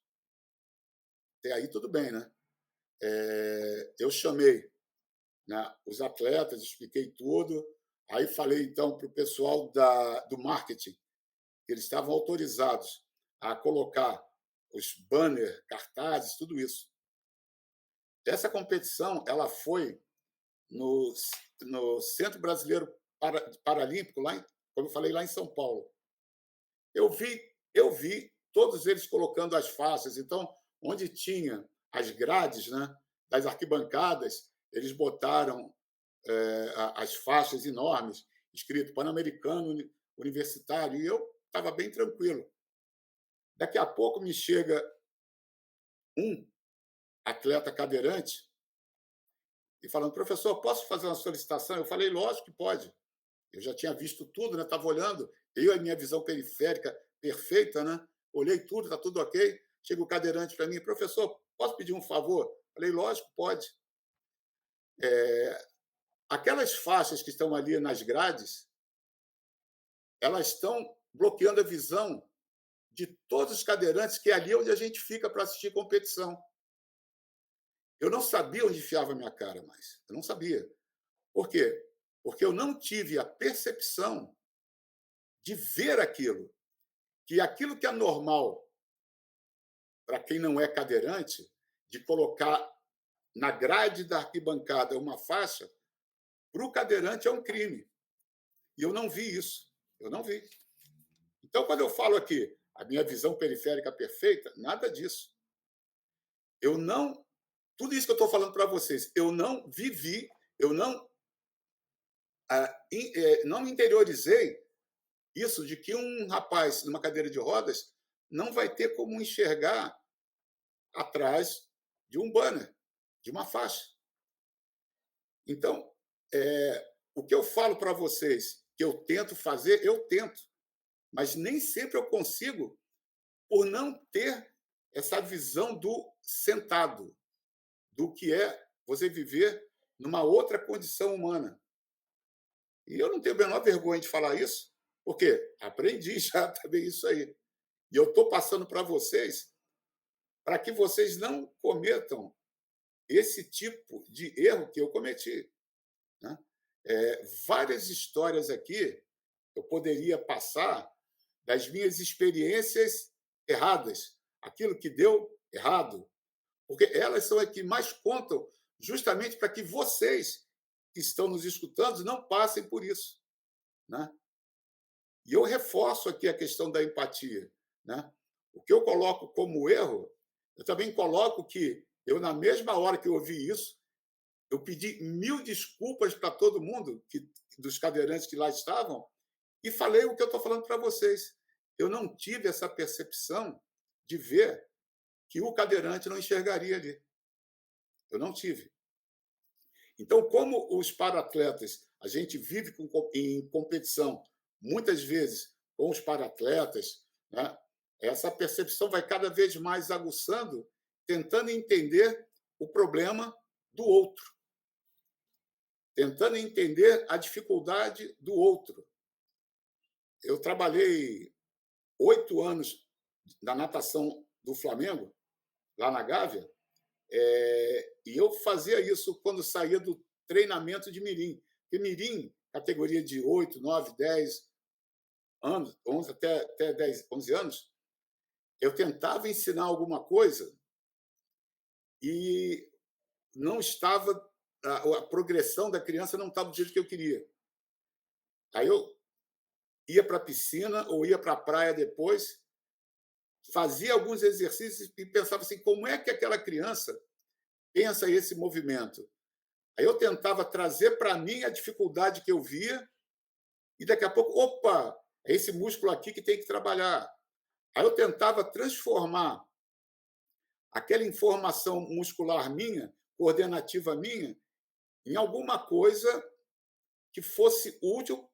Speaker 2: Até aí tudo bem, né? Eu chamei, né, os atletas, expliquei tudo, aí falei então para o pessoal do marketing, que eles estavam autorizados a colocar os banners, cartazes, tudo isso. Essa competição ela foi no Centro Brasileiro Paralímpico, como eu falei, lá em São Paulo. Eu vi todos eles colocando as faixas. Então, onde tinha as grades, né, das arquibancadas, eles botaram as faixas enormes, escrito Pan-Americano Universitário, e eu estava bem tranquilo. Daqui a pouco me chega um atleta cadeirante e falando, professor, posso fazer uma solicitação? Eu falei, lógico que pode. Eu já tinha visto tudo, né? Estava olhando, eu e a minha visão periférica perfeita, né? Olhei tudo, está tudo ok. Chega o cadeirante para mim, professor, posso pedir um favor? Falei, lógico, pode. Aquelas faixas que estão ali nas grades, elas estão bloqueando a visão de todos os cadeirantes, que é ali onde a gente fica para assistir competição. Eu não sabia onde enfiava a minha cara mais. Eu não sabia. Por quê? Porque eu não tive a percepção de ver aquilo. Que aquilo que é normal para quem não é cadeirante, de colocar na grade da arquibancada uma faixa, para o cadeirante é um crime. E eu não vi isso. Eu não vi. Então, quando eu falo aqui, a minha visão periférica perfeita, nada disso. eu não tudo isso que eu estou falando para vocês, eu não vivi, eu não, não interiorizei isso de que um rapaz numa cadeira de rodas não vai ter como enxergar atrás de um banner, de uma faixa. Então, o que eu falo para vocês que eu tento fazer, eu tento, mas nem sempre eu consigo por não ter essa visão do sentado, do que é você viver numa outra condição humana. E eu não tenho a menor vergonha de falar isso, porque aprendi já também isso aí. E eu estou passando para vocês, para que vocês não cometam esse tipo de erro que eu cometi. Né? Várias histórias aqui eu poderia passar das minhas experiências erradas, aquilo que deu errado, porque elas são as que mais contam, justamente para que vocês que estão nos escutando não passem por isso. Né? E eu reforço aqui a questão da empatia. Né? O que eu coloco como erro, eu também coloco que eu, na mesma hora que eu ouvi isso, eu pedi 1000 desculpas para todo mundo, dos cadeirantes que lá estavam, e falei o que eu estou falando para vocês. Eu não tive essa percepção de ver que o cadeirante não enxergaria ali. Eu não tive. Então, como os para-atletas, a gente vive em competição, muitas vezes com os para-atletas, né? Essa percepção vai cada vez mais aguçando, tentando entender o problema do outro, tentando entender a dificuldade do outro. Eu trabalhei 8 anos na natação do Flamengo, lá na Gávea, e eu fazia isso quando saía do treinamento de mirim. Porque mirim, categoria de 8, 9, 10 anos, 11, até 10, 11 anos, eu tentava ensinar alguma coisa e não estava, a progressão da criança não estava do jeito que eu queria. Aí eu ia para a piscina ou ia para a praia depois, fazia alguns exercícios e pensava assim, como é que aquela criança pensa esse movimento? Aí eu tentava trazer para mim a dificuldade que eu via e daqui a pouco, opa, é esse músculo aqui que tem que trabalhar. Aí eu tentava transformar aquela informação muscular minha, coordenativa minha, em alguma coisa que fosse útil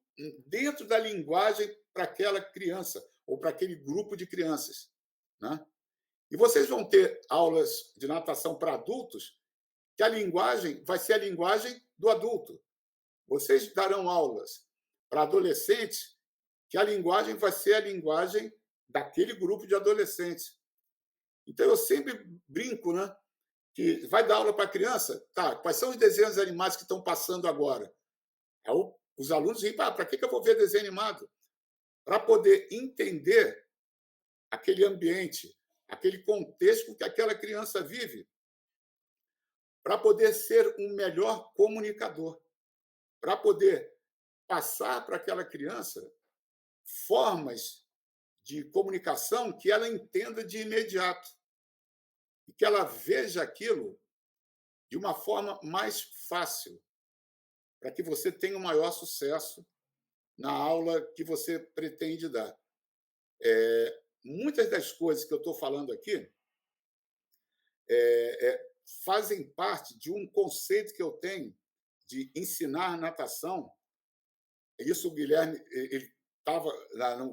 Speaker 2: dentro da linguagem para aquela criança ou para aquele grupo de crianças. Né? E vocês vão ter aulas de natação para adultos que a linguagem vai ser a linguagem do adulto. Vocês darão aulas para adolescentes que a linguagem vai ser a linguagem daquele grupo de adolescentes. Então, eu sempre brinco, né? Que vai dar aula para criança, tá? Quais são os desenhos animados que estão passando agora? Aí os alunos dizem, para que eu vou ver desenho animado? Para poder entender aquele ambiente, aquele contexto que aquela criança vive, para poder ser um melhor comunicador, para poder passar para aquela criança formas de comunicação que ela entenda de imediato e que ela veja aquilo de uma forma mais fácil, para que você tenha o maior sucesso na aula que você pretende dar. Muitas das coisas que eu estou falando aqui fazem parte de um conceito que eu tenho de ensinar natação. Isso o Guilherme ele estava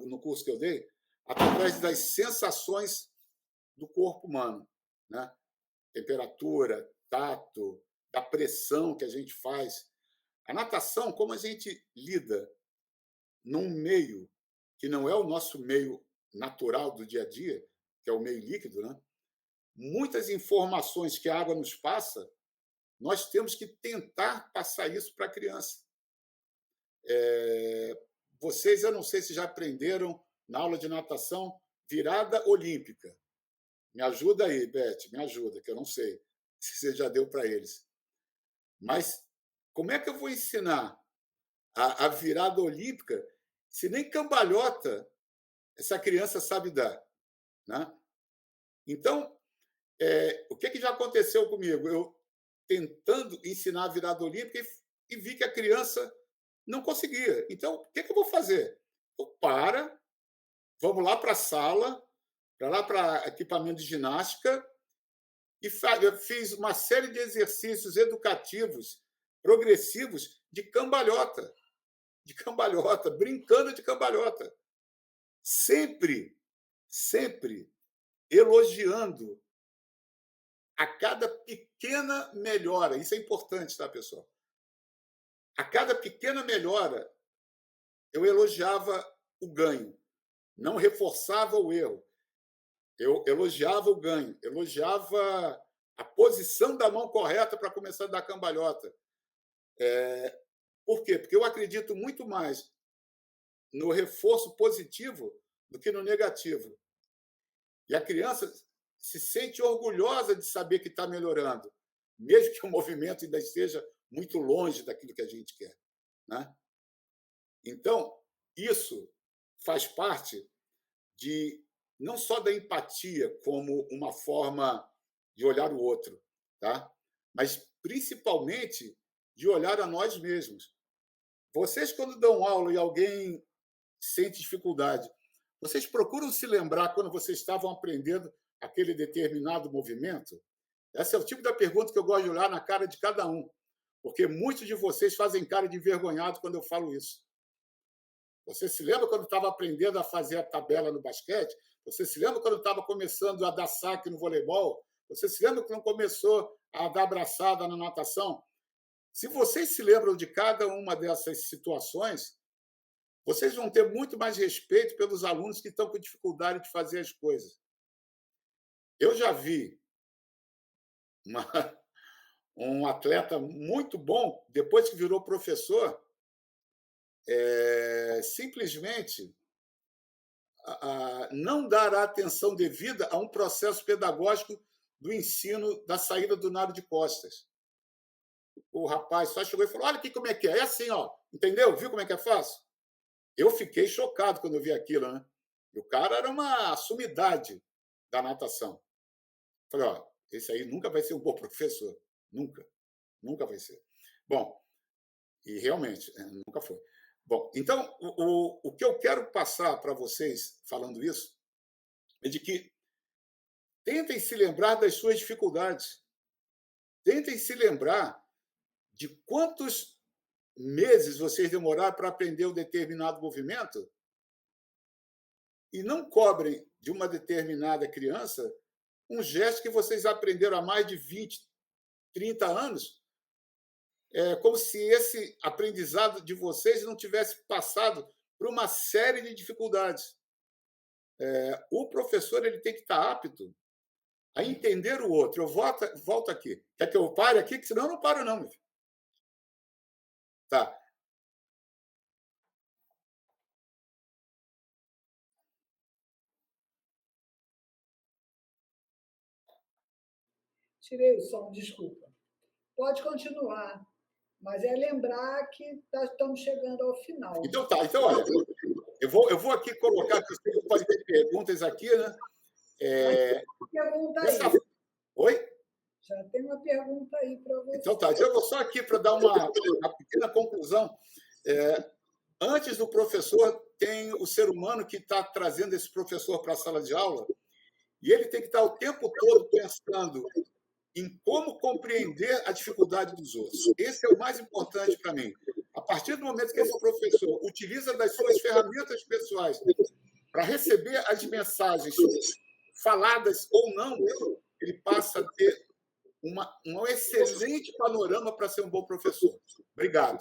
Speaker 2: no curso que eu dei, através das sensações do corpo humano, né? Temperatura, tato, da pressão que a gente faz. A natação, como a gente lida num meio que não é o nosso meio natural do dia a dia, que é o meio líquido, né? Muitas informações que a água nos passa, nós temos que tentar passar isso para a criança. Vocês, eu não sei se já aprenderam na aula de natação virada olímpica. Me ajuda aí, Beth, me ajuda, que eu não sei se você já deu para eles. Mas como é que eu vou ensinar a virada olímpica se nem cambalhota essa criança sabe dar? Né? Então, o que já aconteceu comigo? Eu tentando ensinar a virada olímpica e vi que a criança não conseguia. Então, o que eu vou fazer? Eu vamos lá para a sala, para lá para equipamento de ginástica, e eu fiz uma série de exercícios educativos, progressivos, de cambalhota, brincando de cambalhota. Sempre, sempre elogiando a cada pequena melhora. Isso é importante, tá, pessoal? A cada pequena melhora, eu elogiava o ganho, não reforçava o erro. Eu elogiava o ganho, elogiava a posição da mão correta para começar a dar cambalhota. Por quê? Porque eu acredito muito mais no reforço positivo do que no negativo. E a criança se sente orgulhosa de saber que está melhorando, mesmo que o movimento ainda esteja muito longe daquilo que a gente quer, né? Então, isso faz parte de não só da empatia como uma forma de olhar o outro, tá? Mas principalmente de olhar a nós mesmos. Vocês, quando dão aula e alguém sente dificuldade, vocês procuram se lembrar quando vocês estavam aprendendo aquele determinado movimento? Esse é o tipo da pergunta que eu gosto de olhar na cara de cada um, porque muitos de vocês fazem cara de envergonhado quando eu falo isso. Você se lembra quando estava aprendendo a fazer a tabela no basquete? Você se lembra quando estava começando a dar saque no voleibol? Você se lembra quando começou a dar abraçada na natação? Se vocês se lembram de cada uma dessas situações, vocês vão ter muito mais respeito pelos alunos que estão com dificuldade de fazer as coisas. Eu já vi uma, um atleta muito bom, depois que virou professor, simplesmente não dar a atenção devida a um processo pedagógico do ensino da saída do nado de costas. O rapaz só chegou e falou: olha aqui como é que é. É assim, ó. Entendeu? Viu como é que é fácil? Eu fiquei chocado quando eu vi aquilo, né? E o cara era uma sumidade da natação. Falei, ó, esse aí nunca vai ser um bom professor. Nunca. Nunca vai ser. Bom, e realmente, nunca foi. Bom, então, o que eu quero passar para vocês, falando isso, é de que tentem se lembrar das suas dificuldades. Tentem se lembrar de quantos meses vocês demoraram para aprender um determinado movimento e não cobrem de uma determinada criança um gesto que vocês aprenderam há mais de 20, 30 anos, como se esse aprendizado de vocês não tivesse passado por uma série de dificuldades. O professor ele tem que estar apto a entender o outro. Eu volto aqui. Quer que eu pare aqui? Que senão eu não paro, não, meu filho. Tá.
Speaker 1: Tirei o som, desculpa. Pode continuar, mas é lembrar que estamos chegando ao final.
Speaker 2: Então tá. Então, olha, eu vou aqui colocar, que vocês podem ter perguntas aqui, né?
Speaker 1: Pergunta aí.
Speaker 2: Oi?
Speaker 1: Já tem uma pergunta aí para você.
Speaker 2: Então tá. Então, eu vou só aqui para dar uma pequena conclusão. Antes do professor, tem o ser humano que está trazendo esse professor para a sala de aula, e ele tem que estar o tempo todo pensando em como compreender a dificuldade dos outros. Esse é o mais importante para mim. A partir do momento que esse professor utiliza das suas ferramentas pessoais para receber as mensagens faladas ou não, ele passa a ter um excelente panorama para ser um bom professor. Obrigado.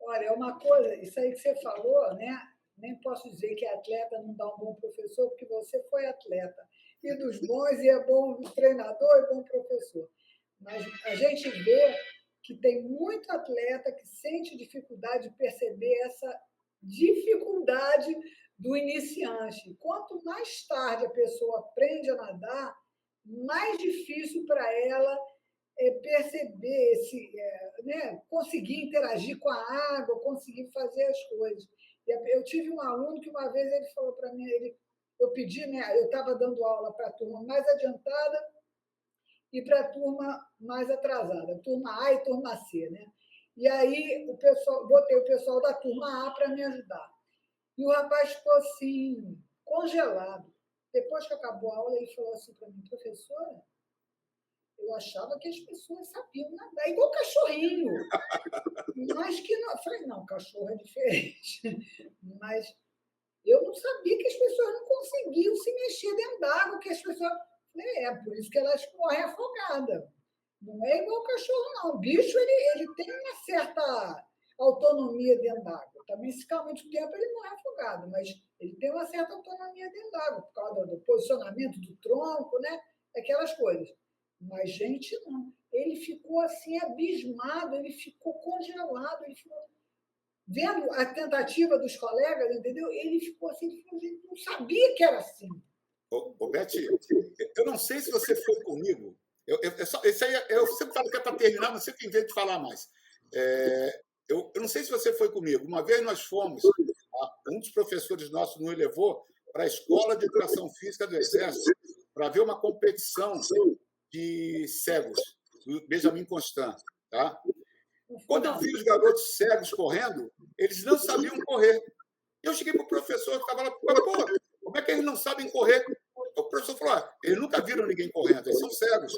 Speaker 1: Olha, é uma coisa, isso aí que você falou, né? Nem posso dizer que atleta não dá um bom professor, porque você foi atleta. E dos bons, e é bom treinador e bom professor. Mas a gente vê que tem muito atleta que sente dificuldade de perceber essa dificuldade do iniciante. Quanto mais tarde a pessoa aprende a nadar, mais difícil para ela perceber, né, conseguir interagir com a água, conseguir fazer as coisas. Eu tive um aluno que uma vez ele falou para mim, eu pedi, né? Eu estava dando aula para a turma mais adiantada e para a turma mais atrasada, turma A e turma C, né? E aí o pessoal, botei o pessoal da turma A para me ajudar. E o rapaz ficou assim, congelado. Depois que acabou a aula, ele falou assim para mim, professora, eu achava que as pessoas sabiam nadar, igual cachorrinho. Mas que não. Eu falei, não, cachorro é diferente. Mas eu não sabia que as pessoas não conseguiam se mexer dentro d'água, que as pessoas. Por isso que elas morrem afogadas. Não é igual o cachorro, não. O bicho, ele tem uma certa autonomia dentro d'água. Também, se ficar muito tempo, ele morre afogado, mas ele tem uma certa autonomia dentro d'água, por causa do posicionamento do tronco, né? Aquelas coisas. Mas, gente, não. Ele ficou assim, abismado, ele ficou congelado, ele ficou vendo a tentativa dos colegas, entendeu? Ele ficou assim, ele não sabia que era assim.
Speaker 2: Ô, Beth, eu não sei se você foi comigo. Esse aí, eu sempre falo que é para terminar, mas sempre invento de falar mais. Eu não sei se você foi comigo. Uma vez nós fomos, um dos professores nossos nos levou para a Escola de Educação Física do Exército para ver uma competição de cegos, do Benjamin Constant. Tá? Quando eu vi os garotos cegos correndo, eles não sabiam correr. Eu cheguei para o professor que estava lá, pô, como é que eles não sabem correr? O professor falou, eles nunca viram ninguém correndo, eles são cegos.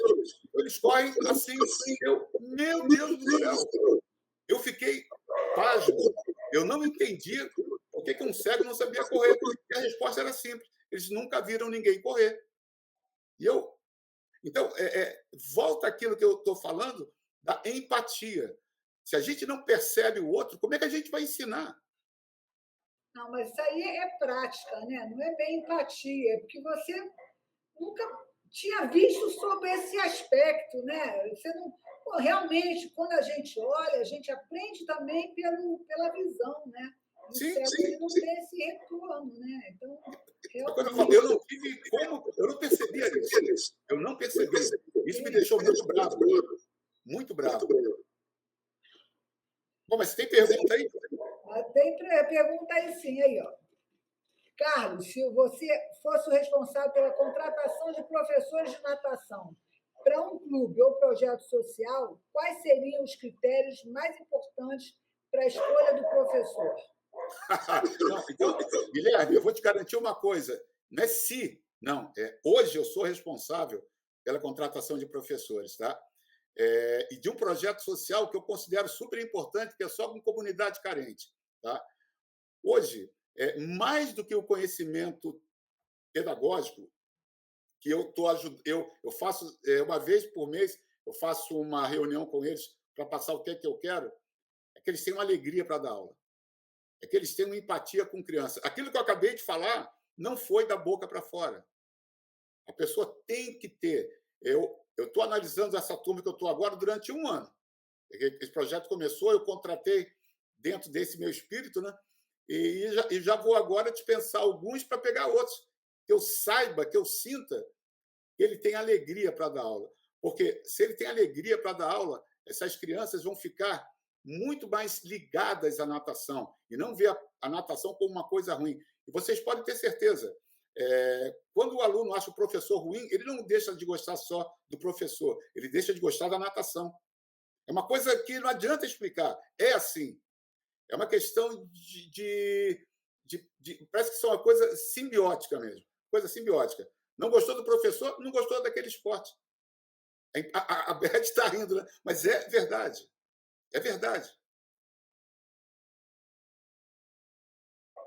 Speaker 2: Eles correm assim. Meu Deus do céu! Eu fiquei pasmo. Eu não entendi por que um cego não sabia correr. E a resposta era simples. Eles nunca viram ninguém correr. E eu... Então, volta aquilo que eu estou falando da empatia. Se a gente não percebe o outro, como é que a gente vai ensinar?
Speaker 1: Não, mas isso aí é prática, né? Não é bem empatia, porque você nunca tinha visto sobre esse aspecto, né? Você não, pô, realmente, quando a gente olha, a gente aprende também pela visão, né? E o cego ele não tem esse retorno, né? Então, realmente...
Speaker 2: Eu não tive como, eu não percebia isso. Eu não percebi. Isso me deixou muito bravo. Muito bravo. Bom, mas tem pergunta aí?
Speaker 1: Tem pergunta aí sim, aí, ó. Carlos, se você fosse o responsável pela contratação de professores de natação para um clube ou projeto social, quais seriam os critérios mais importantes para a escolha do professor?
Speaker 2: Não, então, Guilherme, eu vou te garantir uma coisa. Não é se, não. Hoje eu sou responsável pela contratação de professores, tá? E de um projeto social que eu considero super importante, que é só com comunidade carente. Tá? Hoje, mais do que o conhecimento pedagógico, que eu faço uma vez por mês, eu faço uma reunião com eles para passar o que é que eu quero, é que eles tenham alegria para dar aula, é que eles tenham empatia com criança. Aquilo que eu acabei de falar não foi da boca para fora. A pessoa tem que ter. Eu estou analisando essa turma que eu estou agora durante um ano. Esse projeto começou, eu contratei dentro desse meu espírito, né? E já vou agora dispensar alguns para pegar outros. Que eu saiba, que eu sinta que ele tem alegria para dar aula. Porque se ele tem alegria para dar aula, essas crianças vão ficar muito mais ligadas à natação e não ver a natação como uma coisa ruim. E vocês podem ter certeza, quando o aluno acha o professor ruim, ele não deixa de gostar só do professor, ele deixa de gostar da natação. É uma coisa que não adianta explicar. É assim. É uma questão parece que são uma coisa simbiótica mesmo. Coisa simbiótica. Não gostou do professor, não gostou daquele esporte. A Beth está rindo, né? Mas é verdade. É verdade.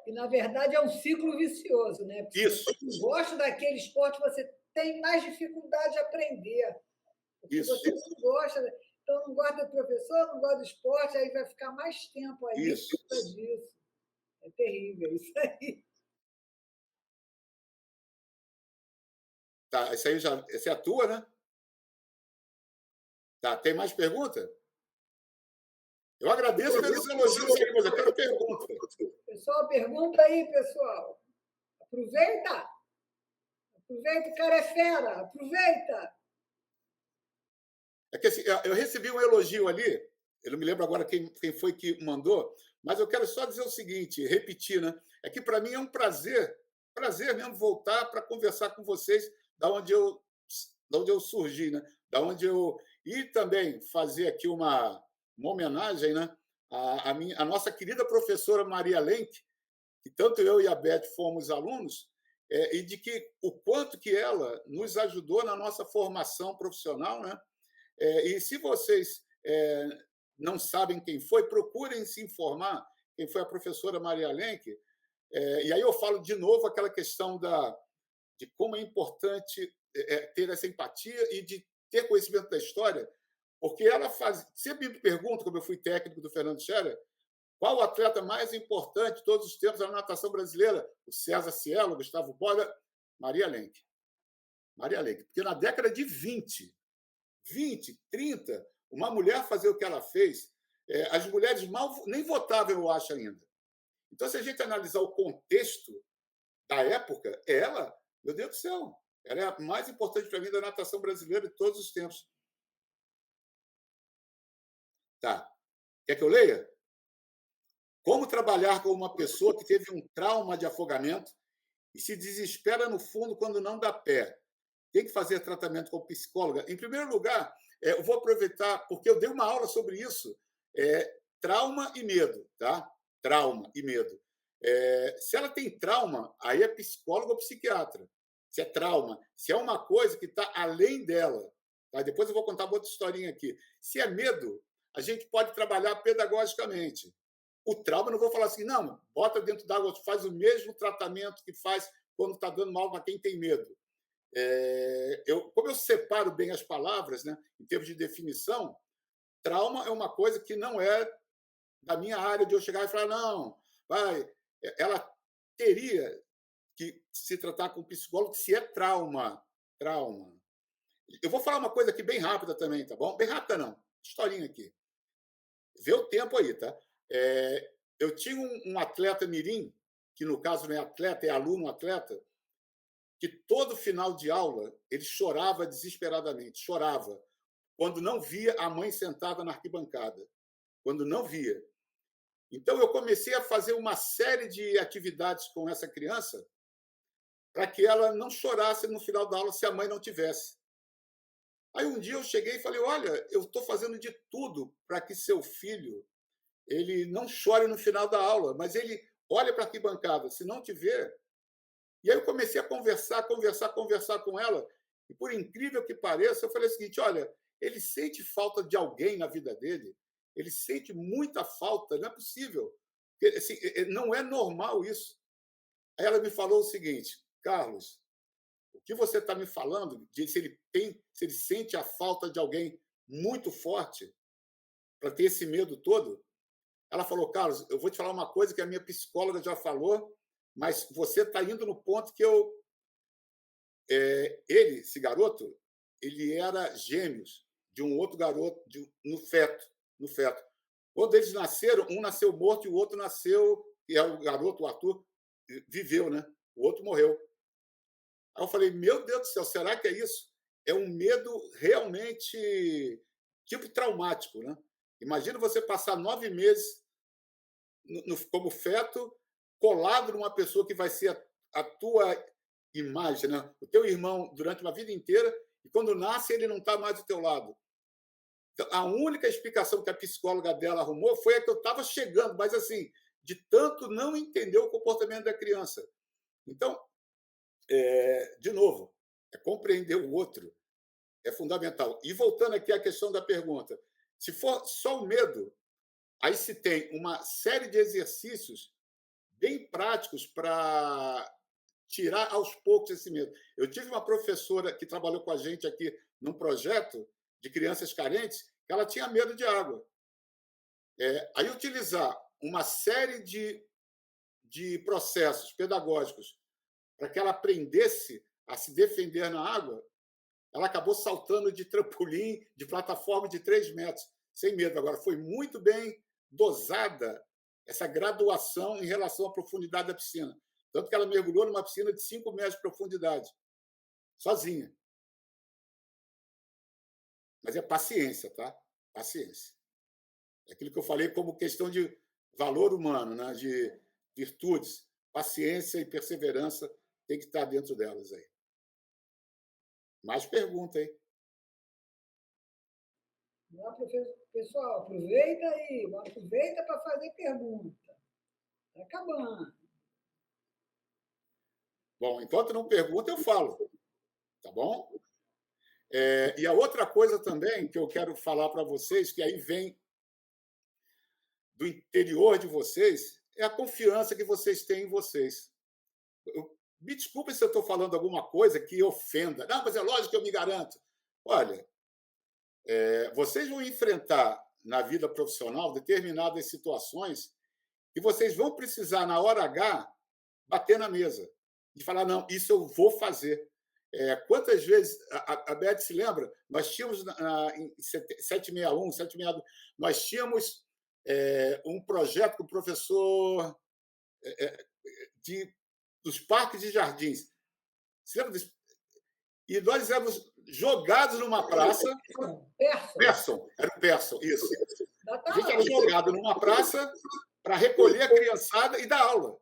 Speaker 1: E, na verdade, é um ciclo vicioso, né? Porque
Speaker 2: Isso.
Speaker 1: se você gosta daquele esporte, você tem mais dificuldade de aprender. Porque
Speaker 2: Isso.
Speaker 1: você não gosta, então não gosta do professor, não gosta do esporte, aí vai ficar mais tempo aí
Speaker 2: Isso.
Speaker 1: por causa disso. É terrível isso aí.
Speaker 2: Tá, essa é a tua, né? Tá, tem mais pergunta? Eu agradeço pelos elogios aí, mas eu quero pergunta.
Speaker 1: Pessoal, pergunta aí, pessoal. Aproveita! Aproveita, o cara é fera! Aproveita!
Speaker 2: É que assim, eu recebi um elogio ali, eu não me lembro agora quem foi que mandou, mas eu quero só dizer o seguinte, repetir, né? É que para mim é um prazer prazer mesmo voltar para conversar com vocês da onde eu surgi, né? Da onde eu e também fazer aqui uma homenagem, né? A nossa querida professora Maria Lenk, que tanto eu e a Beth fomos alunos, e de que o quanto que ela nos ajudou na nossa formação profissional, né? E se vocês não sabem quem foi, procurem se informar quem foi a professora Maria Lenk. E aí eu falo de novo aquela questão de como é importante ter essa empatia e de ter conhecimento da história, porque ela faz. Sempre me pergunto, como eu fui técnico do Fernando Scherer, qual o atleta mais importante de todos os tempos na natação brasileira? O César Cielo, o Gustavo Borda, Maria Lenk. Maria Lenk. Porque na década de 20, 30, uma mulher fazer o que ela fez, as mulheres mal nem votavam, eu acho, ainda. Então, se a gente analisar o contexto da época, ela, meu Deus do céu, ela é a mais importante para mim da natação brasileira de todos os tempos. Tá. Quer que eu leia? Como trabalhar com uma pessoa que teve um trauma de afogamento e se desespera no fundo quando não dá pé? Tem que fazer tratamento com psicóloga? Em primeiro lugar, eu vou aproveitar, porque eu dei uma aula sobre isso, trauma e medo, tá? Trauma e medo. Se ela tem trauma, aí é psicólogo ou psiquiatra. Se é trauma, se é uma coisa que está além dela, tá? Depois eu vou contar uma outra historinha aqui. Se é medo, a gente pode trabalhar pedagogicamente. O trauma, eu não vou falar assim, não, bota dentro d'água, faz o mesmo tratamento que faz quando está dando mal para quem tem medo. Como eu separo bem as palavras, né, em termos de definição, trauma é uma coisa que não é da minha área de eu chegar e falar, não, vai, ela teria que se tratar com um psicólogo se é trauma. Trauma. Eu vou falar uma coisa aqui bem rápida também, tá bom? Bem rápida não, historinha aqui. Vê o tempo aí, tá? Eu tinha um atleta mirim, que no caso não é atleta, é aluno atleta, que todo final de aula ele chorava desesperadamente, chorava, quando não via a mãe sentada na arquibancada, quando não via. Então eu comecei a fazer uma série de atividades com essa criança para que ela não chorasse no final da aula se a mãe não tivesse. Aí um dia eu cheguei e falei, olha, eu estou fazendo de tudo para que seu filho ele não chore no final da aula, mas ele olha para a arquibancada, se não te ver. E aí eu comecei a conversar com ela, e por incrível que pareça, eu falei o seguinte, olha, ele sente falta de alguém na vida dele, ele sente muita falta, não é possível, assim, não é normal isso. Aí ela me falou o seguinte, Carlos, o que você está me falando de se ele sente a falta de alguém muito forte para ter esse medo todo? Ela falou, Carlos, eu vou te falar uma coisa que a minha psicóloga já falou, mas você está indo no ponto que esse garoto, ele era gêmeos de um outro garoto no feto, no feto. Quando eles nasceram, um nasceu morto e o outro nasceu, e é o garoto, o Arthur, viveu, né? O outro morreu. Aí eu falei, meu Deus do céu, será que é isso? É um medo realmente tipo traumático, né? Imagina você passar 9 meses como feto, colado numa pessoa que vai ser a tua imagem, né? O teu irmão durante uma vida inteira, e quando nasce ele não está mais do teu lado. Então, a única explicação que a psicóloga dela arrumou foi a que eu estava chegando, mas assim, de tanto não entender o comportamento da criança. Então, de novo, compreender o outro é fundamental. E voltando aqui à questão da pergunta, se for só o medo, aí se tem uma série de exercícios bem práticos para tirar aos poucos esse medo. Eu tive uma professora que trabalhou com a gente aqui num projeto de crianças carentes, que ela tinha medo de água. Aí utilizar uma série de processos pedagógicos para que ela aprendesse a se defender na água, ela acabou saltando de trampolim, de plataforma de 3 metros, sem medo. Agora, foi muito bem dosada essa graduação em relação à profundidade da piscina. Tanto que ela mergulhou numa piscina de 5 metros de profundidade, sozinha. Mas é paciência, tá? Paciência. É aquilo que eu falei como questão de valor humano, né? De virtudes, paciência e perseverança tem que estar dentro delas aí. Mais pergunta, hein?
Speaker 1: Lá, pessoal, aproveita aí, aproveita para fazer pergunta. Está acabando.
Speaker 2: Bom, enquanto não pergunta, eu falo. Tá bom? E a outra coisa também que eu quero falar para vocês, que aí vem do interior de vocês, é a confiança que vocês têm em vocês. Me desculpe se eu estou falando alguma coisa que ofenda. Não, mas é lógico que eu me garanto. Olha, vocês vão enfrentar na vida profissional determinadas situações e vocês vão precisar, na hora H, bater na mesa e falar: não, isso eu vou fazer. Quantas vezes, a Beth se lembra, nós tínhamos em 761, 762, nós tínhamos um projeto com o professor dos parques e jardins. Você lembra disso? E nós éramos jogados numa praça. Persson, era o Persson, isso. A gente era jogado numa praça para recolher a criançada e dar aula.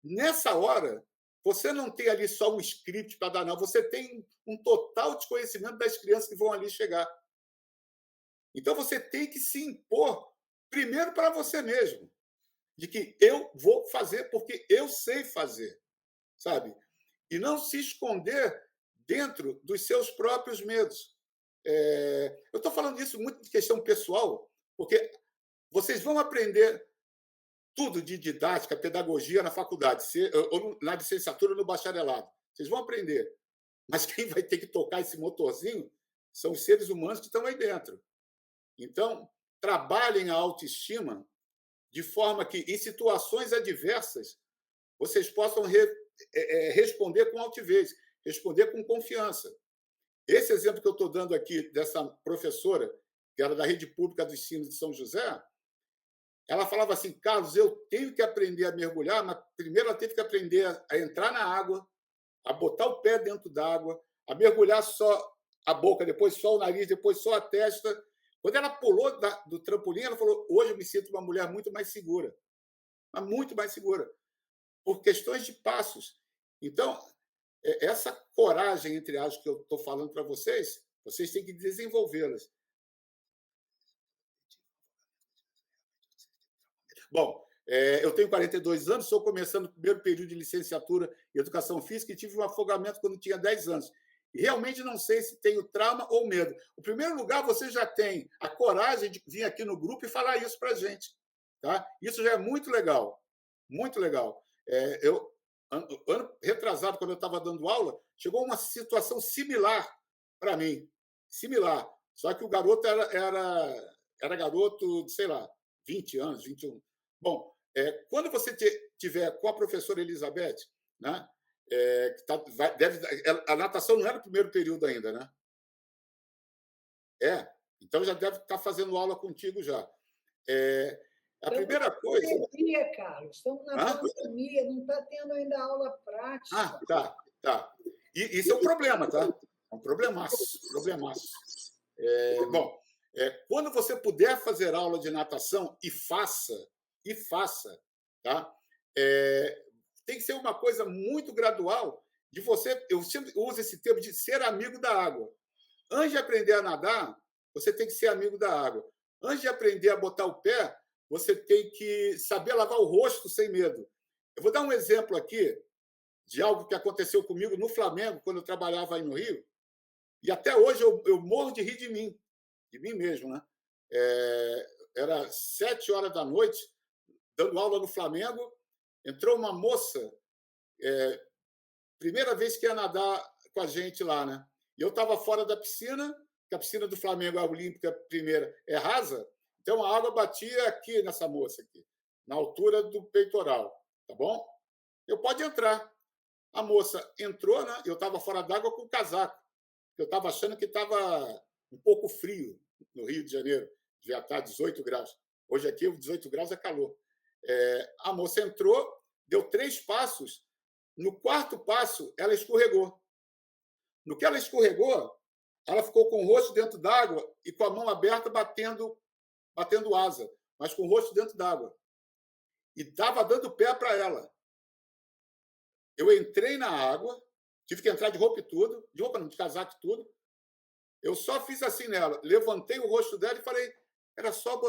Speaker 2: Nessa hora, você não tem ali só um script para dar, não. Você tem um total desconhecimento das crianças que vão ali chegar. Então, você tem que se impor primeiro para você mesmo, de que eu vou fazer porque eu sei fazer, sabe? E não se esconder dentro dos seus próprios medos. Eu estou falando isso muito de questão pessoal, porque vocês vão aprender tudo de didática, pedagogia na faculdade, ou na licenciatura ou no bacharelado. Vocês vão aprender. Mas quem vai ter que tocar esse motorzinho são os seres humanos que estão aí dentro. Então, trabalhem a autoestima de forma que, em situações adversas, vocês possam responder com altivez, responder com confiança. Esse exemplo que eu estou dando aqui dessa professora, que era da rede pública do ensino de São José, ela falava assim: Carlos, eu tenho que aprender a mergulhar, mas primeiro ela teve que aprender a entrar na água, a botar o pé dentro d'água, a mergulhar só a boca, depois só o nariz, depois só a testa. Quando ela pulou do trampolim, ela falou: hoje eu me sinto uma mulher muito mais segura, mas muito mais segura, por questões de passos. Então, essa coragem, entre aspas, que eu estou falando para vocês, vocês têm que desenvolvê-las. Bom, eu tenho 42 anos, estou começando o primeiro período de licenciatura em Educação Física e tive um afogamento quando tinha 10 anos. E realmente não sei se tenho trauma ou medo. Em primeiro lugar, você já tem a coragem de vir aqui no grupo e falar isso para a gente. Tá? Isso já é muito legal. Muito legal. Ano retrasado, quando eu estava dando aula, chegou uma situação similar para mim. Similar. Só que o garoto era garoto de, sei lá, 20 anos, 21. Bom, quando você tiver com a professora Elizabeth, né, a natação não era o primeiro período ainda, né? Então já deve estar fazendo aula contigo já. A primeira coisa.
Speaker 1: Pandemia, Carlos. Estamos na pandemia, não está tendo ainda aula prática.
Speaker 2: Tá. E isso é um problema, tá? É um problemaço. Bom, quando você puder fazer aula de natação, e faça, tá? Tem que ser uma coisa muito gradual de você. Eu sempre uso esse termo de ser amigo da água. Antes de aprender a nadar, você tem que ser amigo da água. Antes de aprender a botar o pé, você tem que saber lavar o rosto sem medo. Eu vou dar um exemplo aqui de algo que aconteceu comigo no Flamengo, quando eu trabalhava aí no Rio, e até hoje eu morro de rir de mim mesmo, né? Era 7 horas da noite, dando aula no Flamengo, entrou uma moça, primeira vez que ia nadar com a gente lá, né? E eu estava fora da piscina, que a piscina do Flamengo, a Olímpica primeira, é rasa, então a água batia aqui nessa moça, aqui, na altura do peitoral, tá bom? Eu pode entrar. A moça entrou, né? Eu estava fora d'água com o casaco. Eu estava achando que estava um pouco frio no Rio de Janeiro, devia estar 18 graus. Hoje aqui, 18 graus é calor. A moça entrou, deu 3 passos. No 4º passo, ela escorregou. No que ela escorregou, ela ficou com o rosto dentro d'água e com a mão aberta batendo asa, mas com o rosto dentro d'água. E estava dando pé para ela. Eu entrei na água, tive que entrar de roupa e tudo, de roupa não, de casaco e tudo. Eu só fiz assim nela, levantei o rosto dela e falei, era só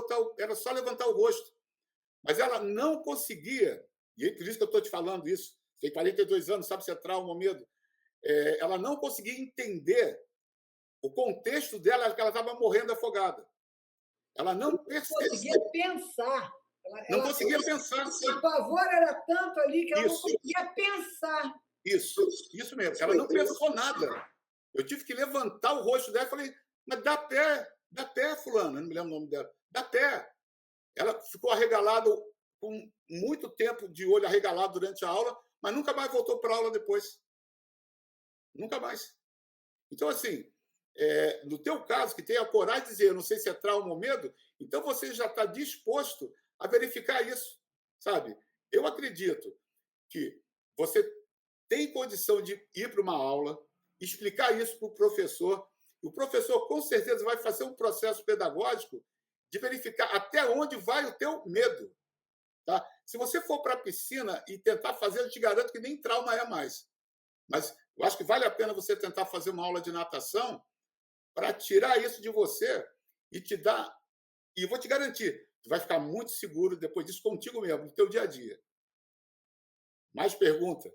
Speaker 2: levantar o rosto. Mas ela não conseguia, e por isso que eu estou te falando isso, tem 42 anos, sabe se é trauma ou medo, ela não conseguia entender o contexto dela, que ela estava morrendo afogada. Ela não
Speaker 1: Conseguia
Speaker 2: percebia,
Speaker 1: pensar.
Speaker 2: não conseguia pensar.
Speaker 1: O pavor era tanto ali que ela não
Speaker 2: Isso,
Speaker 1: conseguia pensar.
Speaker 2: isso mesmo. Ela não pensou nada. Eu tive que levantar o rosto dela e falei, mas dá pé, fulana, não me lembro o nome dela, dá pé. Ela ficou arregalada com muito tempo de olho arregalado durante a aula, mas nunca mais voltou para a aula depois. Nunca mais. Então, assim, no teu caso, que tem a coragem de dizer, eu não sei se é trauma ou medo, então você já está disposto a verificar isso, sabe? Eu acredito que você tem condição de ir para uma aula, explicar isso para o professor, e o professor, com certeza, vai fazer um processo pedagógico de verificar até onde vai o teu medo. Tá? Se você for para a piscina e tentar fazer, eu te garanto que nem trauma é mais. Mas eu acho que vale a pena você tentar fazer uma aula de natação para tirar isso de você e te dar. E vou te garantir, tu vai ficar muito seguro depois disso contigo mesmo, no teu dia a dia. Mais pergunta?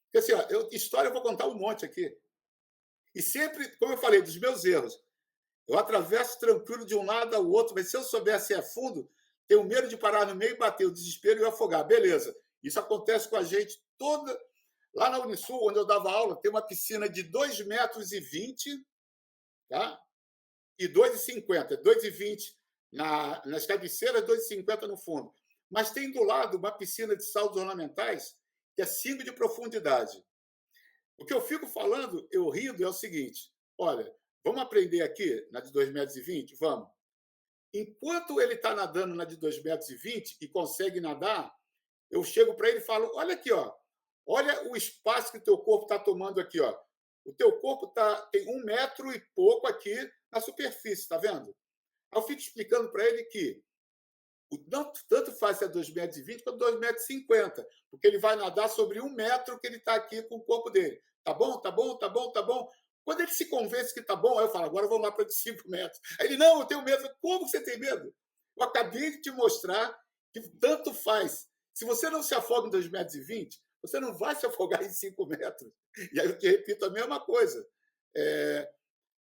Speaker 2: Porque assim, ó, história eu vou contar um monte aqui. E sempre, como eu falei, dos meus erros. Eu atravesso tranquilo de um lado ao outro, mas se eu soubesse ir a fundo, tenho medo de parar no meio, bater o desespero e afogar. Beleza. Isso acontece com a gente toda. Lá na Unisul, onde eu dava aula, tem uma piscina de 2,20 m, tá? E 2,50. 2,20 nas cabeceiras, 2,50 no fundo. Mas tem do lado uma piscina de saltos ornamentais que é 5 de profundidade. O que eu fico falando, eu rindo, é o seguinte: olha, vamos aprender aqui na de 2,20 m? Vamos. Enquanto ele está nadando na de 2,20 m e consegue nadar, eu chego para ele e falo: olha aqui, ó, olha o espaço que o teu corpo está tomando aqui. Ó. O teu corpo tem 1 metro e pouco aqui na superfície, está vendo? Aí eu fico explicando para ele que tanto faz se é 2,20 m quanto 2,50 m, porque ele vai nadar sobre 1 metro que ele está aqui com o corpo dele. Tá bom, tá bom, tá bom, tá bom. Quando ele se convence que tá bom, aí eu falo, agora vamos lá para de 5 metros. Aí ele, não, eu tenho medo. Como você tem medo? Eu acabei de te mostrar que tanto faz. Se você não se afoga em 2,20 m, você não vai se afogar em 5 metros. E aí eu te repito a mesma coisa.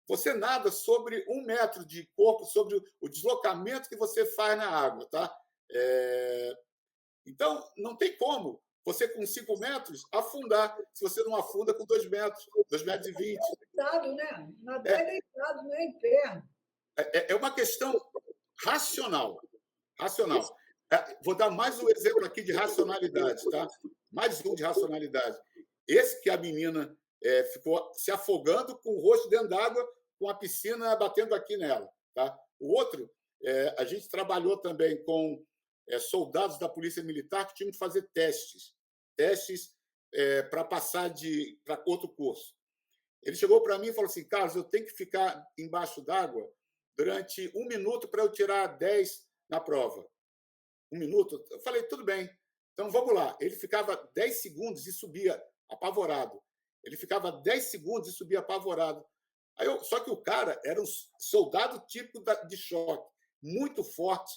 Speaker 2: Você nada sobre 1 metro de corpo, sobre o deslocamento que você faz na água, tá? Então, não tem como você, com 5 metros, afundar, se você não afunda com 2 metros, 2,20 m.
Speaker 1: Deitado, né? Nadar é deitado, não é em pé.
Speaker 2: É uma questão racional. Racional. Vou dar mais um exemplo aqui de racionalidade, tá? Mais um de racionalidade. Esse que a menina ficou se afogando com o rosto dentro d'água, com a piscina batendo aqui nela, tá? O outro, a gente trabalhou também com soldados da Polícia Militar que tinham que fazer testes para passar para outro curso. Ele chegou para mim e falou assim: Carlos, eu tenho que ficar embaixo d'água durante 1 minuto para eu tirar 10 na prova. 1 minuto? Eu falei, tudo bem. Então vamos lá. Ele ficava 10 segundos e subia apavorado. Ele ficava 10 segundos e subia apavorado. Só que o cara era um soldado típico de choque, muito forte,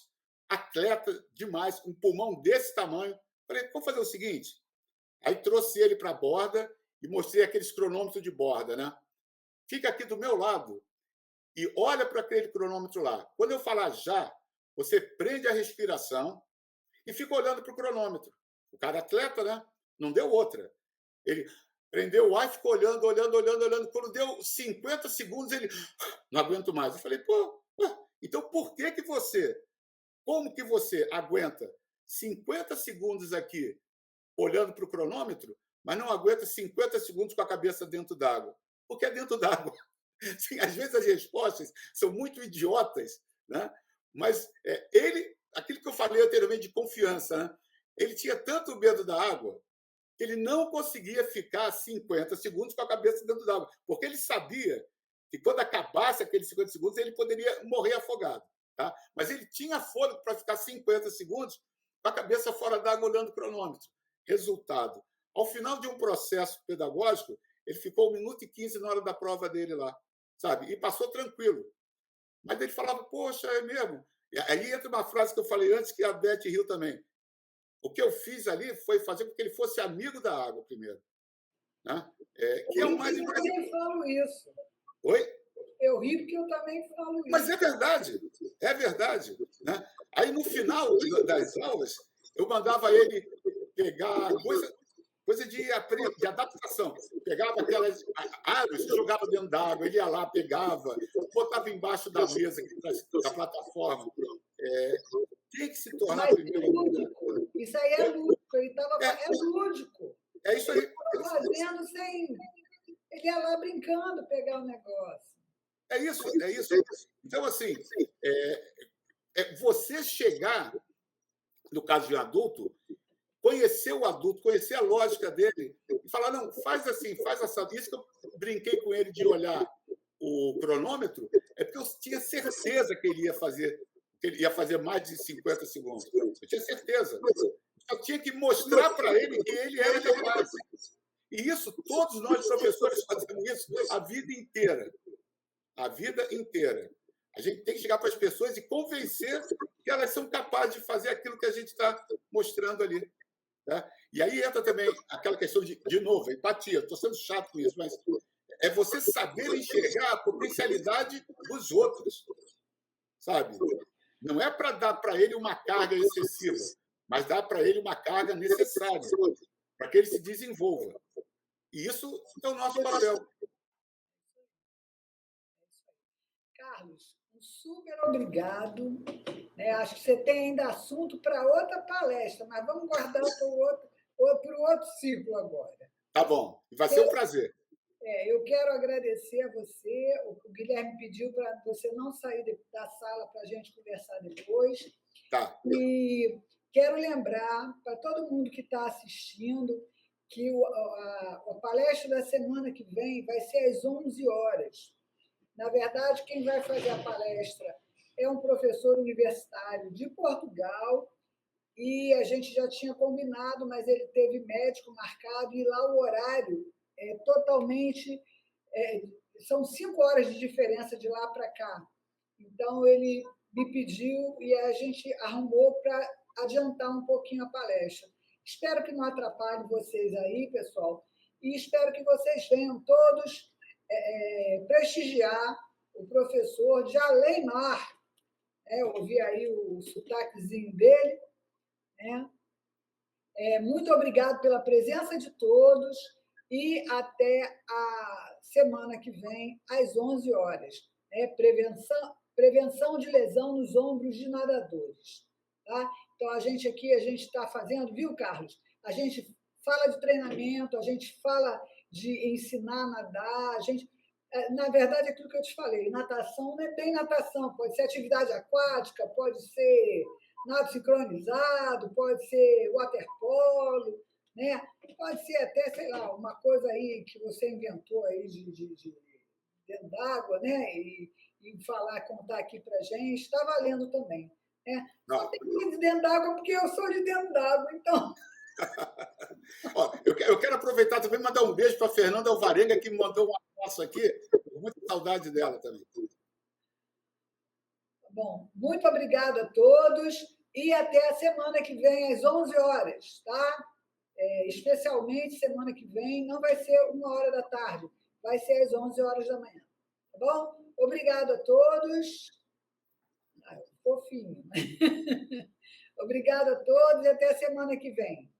Speaker 2: atleta demais, com um pulmão desse tamanho. Falei, vamos fazer o seguinte. Aí trouxe ele para a borda e mostrei aqueles cronômetros de borda, né? Fica aqui do meu lado e olha para aquele cronômetro lá. Quando eu falar já, você prende a respiração e fica olhando para o cronômetro. O cara é atleta, né? Não deu outra. Ele prendeu o ar e ficou olhando, olhando, olhando, olhando. Quando deu 50 segundos, ele não aguento mais. Eu falei, pô, então por que você, como que você aguenta 50 segundos aqui olhando para o cronômetro, mas não aguenta 50 segundos com a cabeça dentro d'água? Porque é dentro d'água. Sim, às vezes as respostas são muito idiotas, né? Mas aquilo que eu falei anteriormente de confiança, né? Ele tinha tanto medo da água que ele não conseguia ficar 50 segundos com a cabeça dentro d'água, porque ele sabia que quando acabasse aqueles 50 segundos ele poderia morrer afogado, tá? Mas ele tinha fôlego para ficar 50 segundos com a cabeça fora d'água olhando o cronômetro. resultado. Ao final de um processo pedagógico, ele ficou 1 minuto e 15 na hora da prova dele lá, sabe? E passou tranquilo. Mas ele falava, poxa, é mesmo? E aí entra uma frase que eu falei antes, que a Beth riu também. O que eu fiz ali foi fazer com que ele fosse amigo da água primeiro. Né? Que é o mais importante.
Speaker 1: Eu também falo isso.
Speaker 2: Oi?
Speaker 1: Eu rio porque eu também falo isso.
Speaker 2: Mas é verdade, é verdade. Né? Aí, no final das aulas, eu mandava ele pegar coisa de adaptação. Pegava aquelas árvores, jogava dentro d'água, ele ia lá, pegava, botava embaixo da mesa, da plataforma. Tem que se tornar
Speaker 1: Mas
Speaker 2: primeiro.
Speaker 1: lúdico. Isso aí é lúdico. Ele estava é lúdico.
Speaker 2: É isso aí.
Speaker 1: Ele estava fazendo sem. Ele ia lá brincando, pegar o negócio.
Speaker 2: É isso, é isso. Então, assim, você chegar, no caso de adulto, conhecer o adulto, conhecer a lógica dele e falar, não, faz assim, faz essa. Isso que eu brinquei com ele de olhar o cronômetro, é porque eu tinha certeza que ele ia fazer mais de 50 segundos. Eu tinha certeza. Eu tinha que mostrar para ele que ele era capaz. E isso, todos nós, professores, fazemos isso a vida inteira. A vida inteira. A gente tem que chegar para as pessoas e convencer que elas são capazes de fazer aquilo que a gente está mostrando ali. Tá? E aí entra também aquela questão de novo, empatia. Estou sendo chato com isso, mas é você saber enxergar a potencialidade dos outros. Sabe? Não é para dar para ele uma carga excessiva, mas dar para ele uma carga necessária para que ele se desenvolva. E isso é o nosso papel.
Speaker 1: Carlos, um super obrigado. Acho que você tem ainda assunto para outra palestra, mas vamos guardar para o outro ciclo agora.
Speaker 2: Tá bom, vai ser um prazer.
Speaker 1: Eu quero agradecer a você. O Guilherme pediu para você não sair da sala para a gente conversar depois.
Speaker 2: Tá.
Speaker 1: E quero lembrar para todo mundo que está assistindo que a palestra da semana que vem vai ser às 11 horas. Na verdade, quem vai fazer a palestra é um professor universitário de Portugal e a gente já tinha combinado, mas ele teve médico marcado e lá o horário é totalmente... são 5 horas de diferença de lá para cá. Então, ele me pediu e a gente arrumou para adiantar um pouquinho a palestra. Espero que não atrapalhe vocês aí, pessoal, e espero que vocês venham todos prestigiar o professor Jaleimar. Eu ouvi aí o sotaquezinho dele. Muito obrigado pela presença de todos e até a semana que vem, às 11 horas. Prevenção de lesão nos ombros de nadadores. Tá? Então, a gente está fazendo, viu, Carlos? A gente fala de treinamento, a gente fala de ensinar a nadar, na verdade, aquilo que eu te falei, natação não é bem natação, pode ser atividade aquática, pode ser nado sincronizado, pode ser waterpolo, né? Pode ser até, sei lá, uma coisa aí que você inventou aí de dentro d'água, né? E contar aqui para a gente, está valendo também. Né? Só tem que ir de dentro d'água porque eu sou de dentro d'água, então...
Speaker 2: Eu quero aproveitar também e mandar um beijo para a Fernanda Alvarenga, que me mandou um abraço aqui. Muita saudade dela também.
Speaker 1: Bom, muito obrigada a todos e até a semana que vem, às 11 horas, tá? Especialmente semana que vem, não vai ser 1h da tarde, vai ser às 11 horas da manhã. Tá bom? Obrigado a todos. Fofinho. Obrigado a todos e até a semana que vem.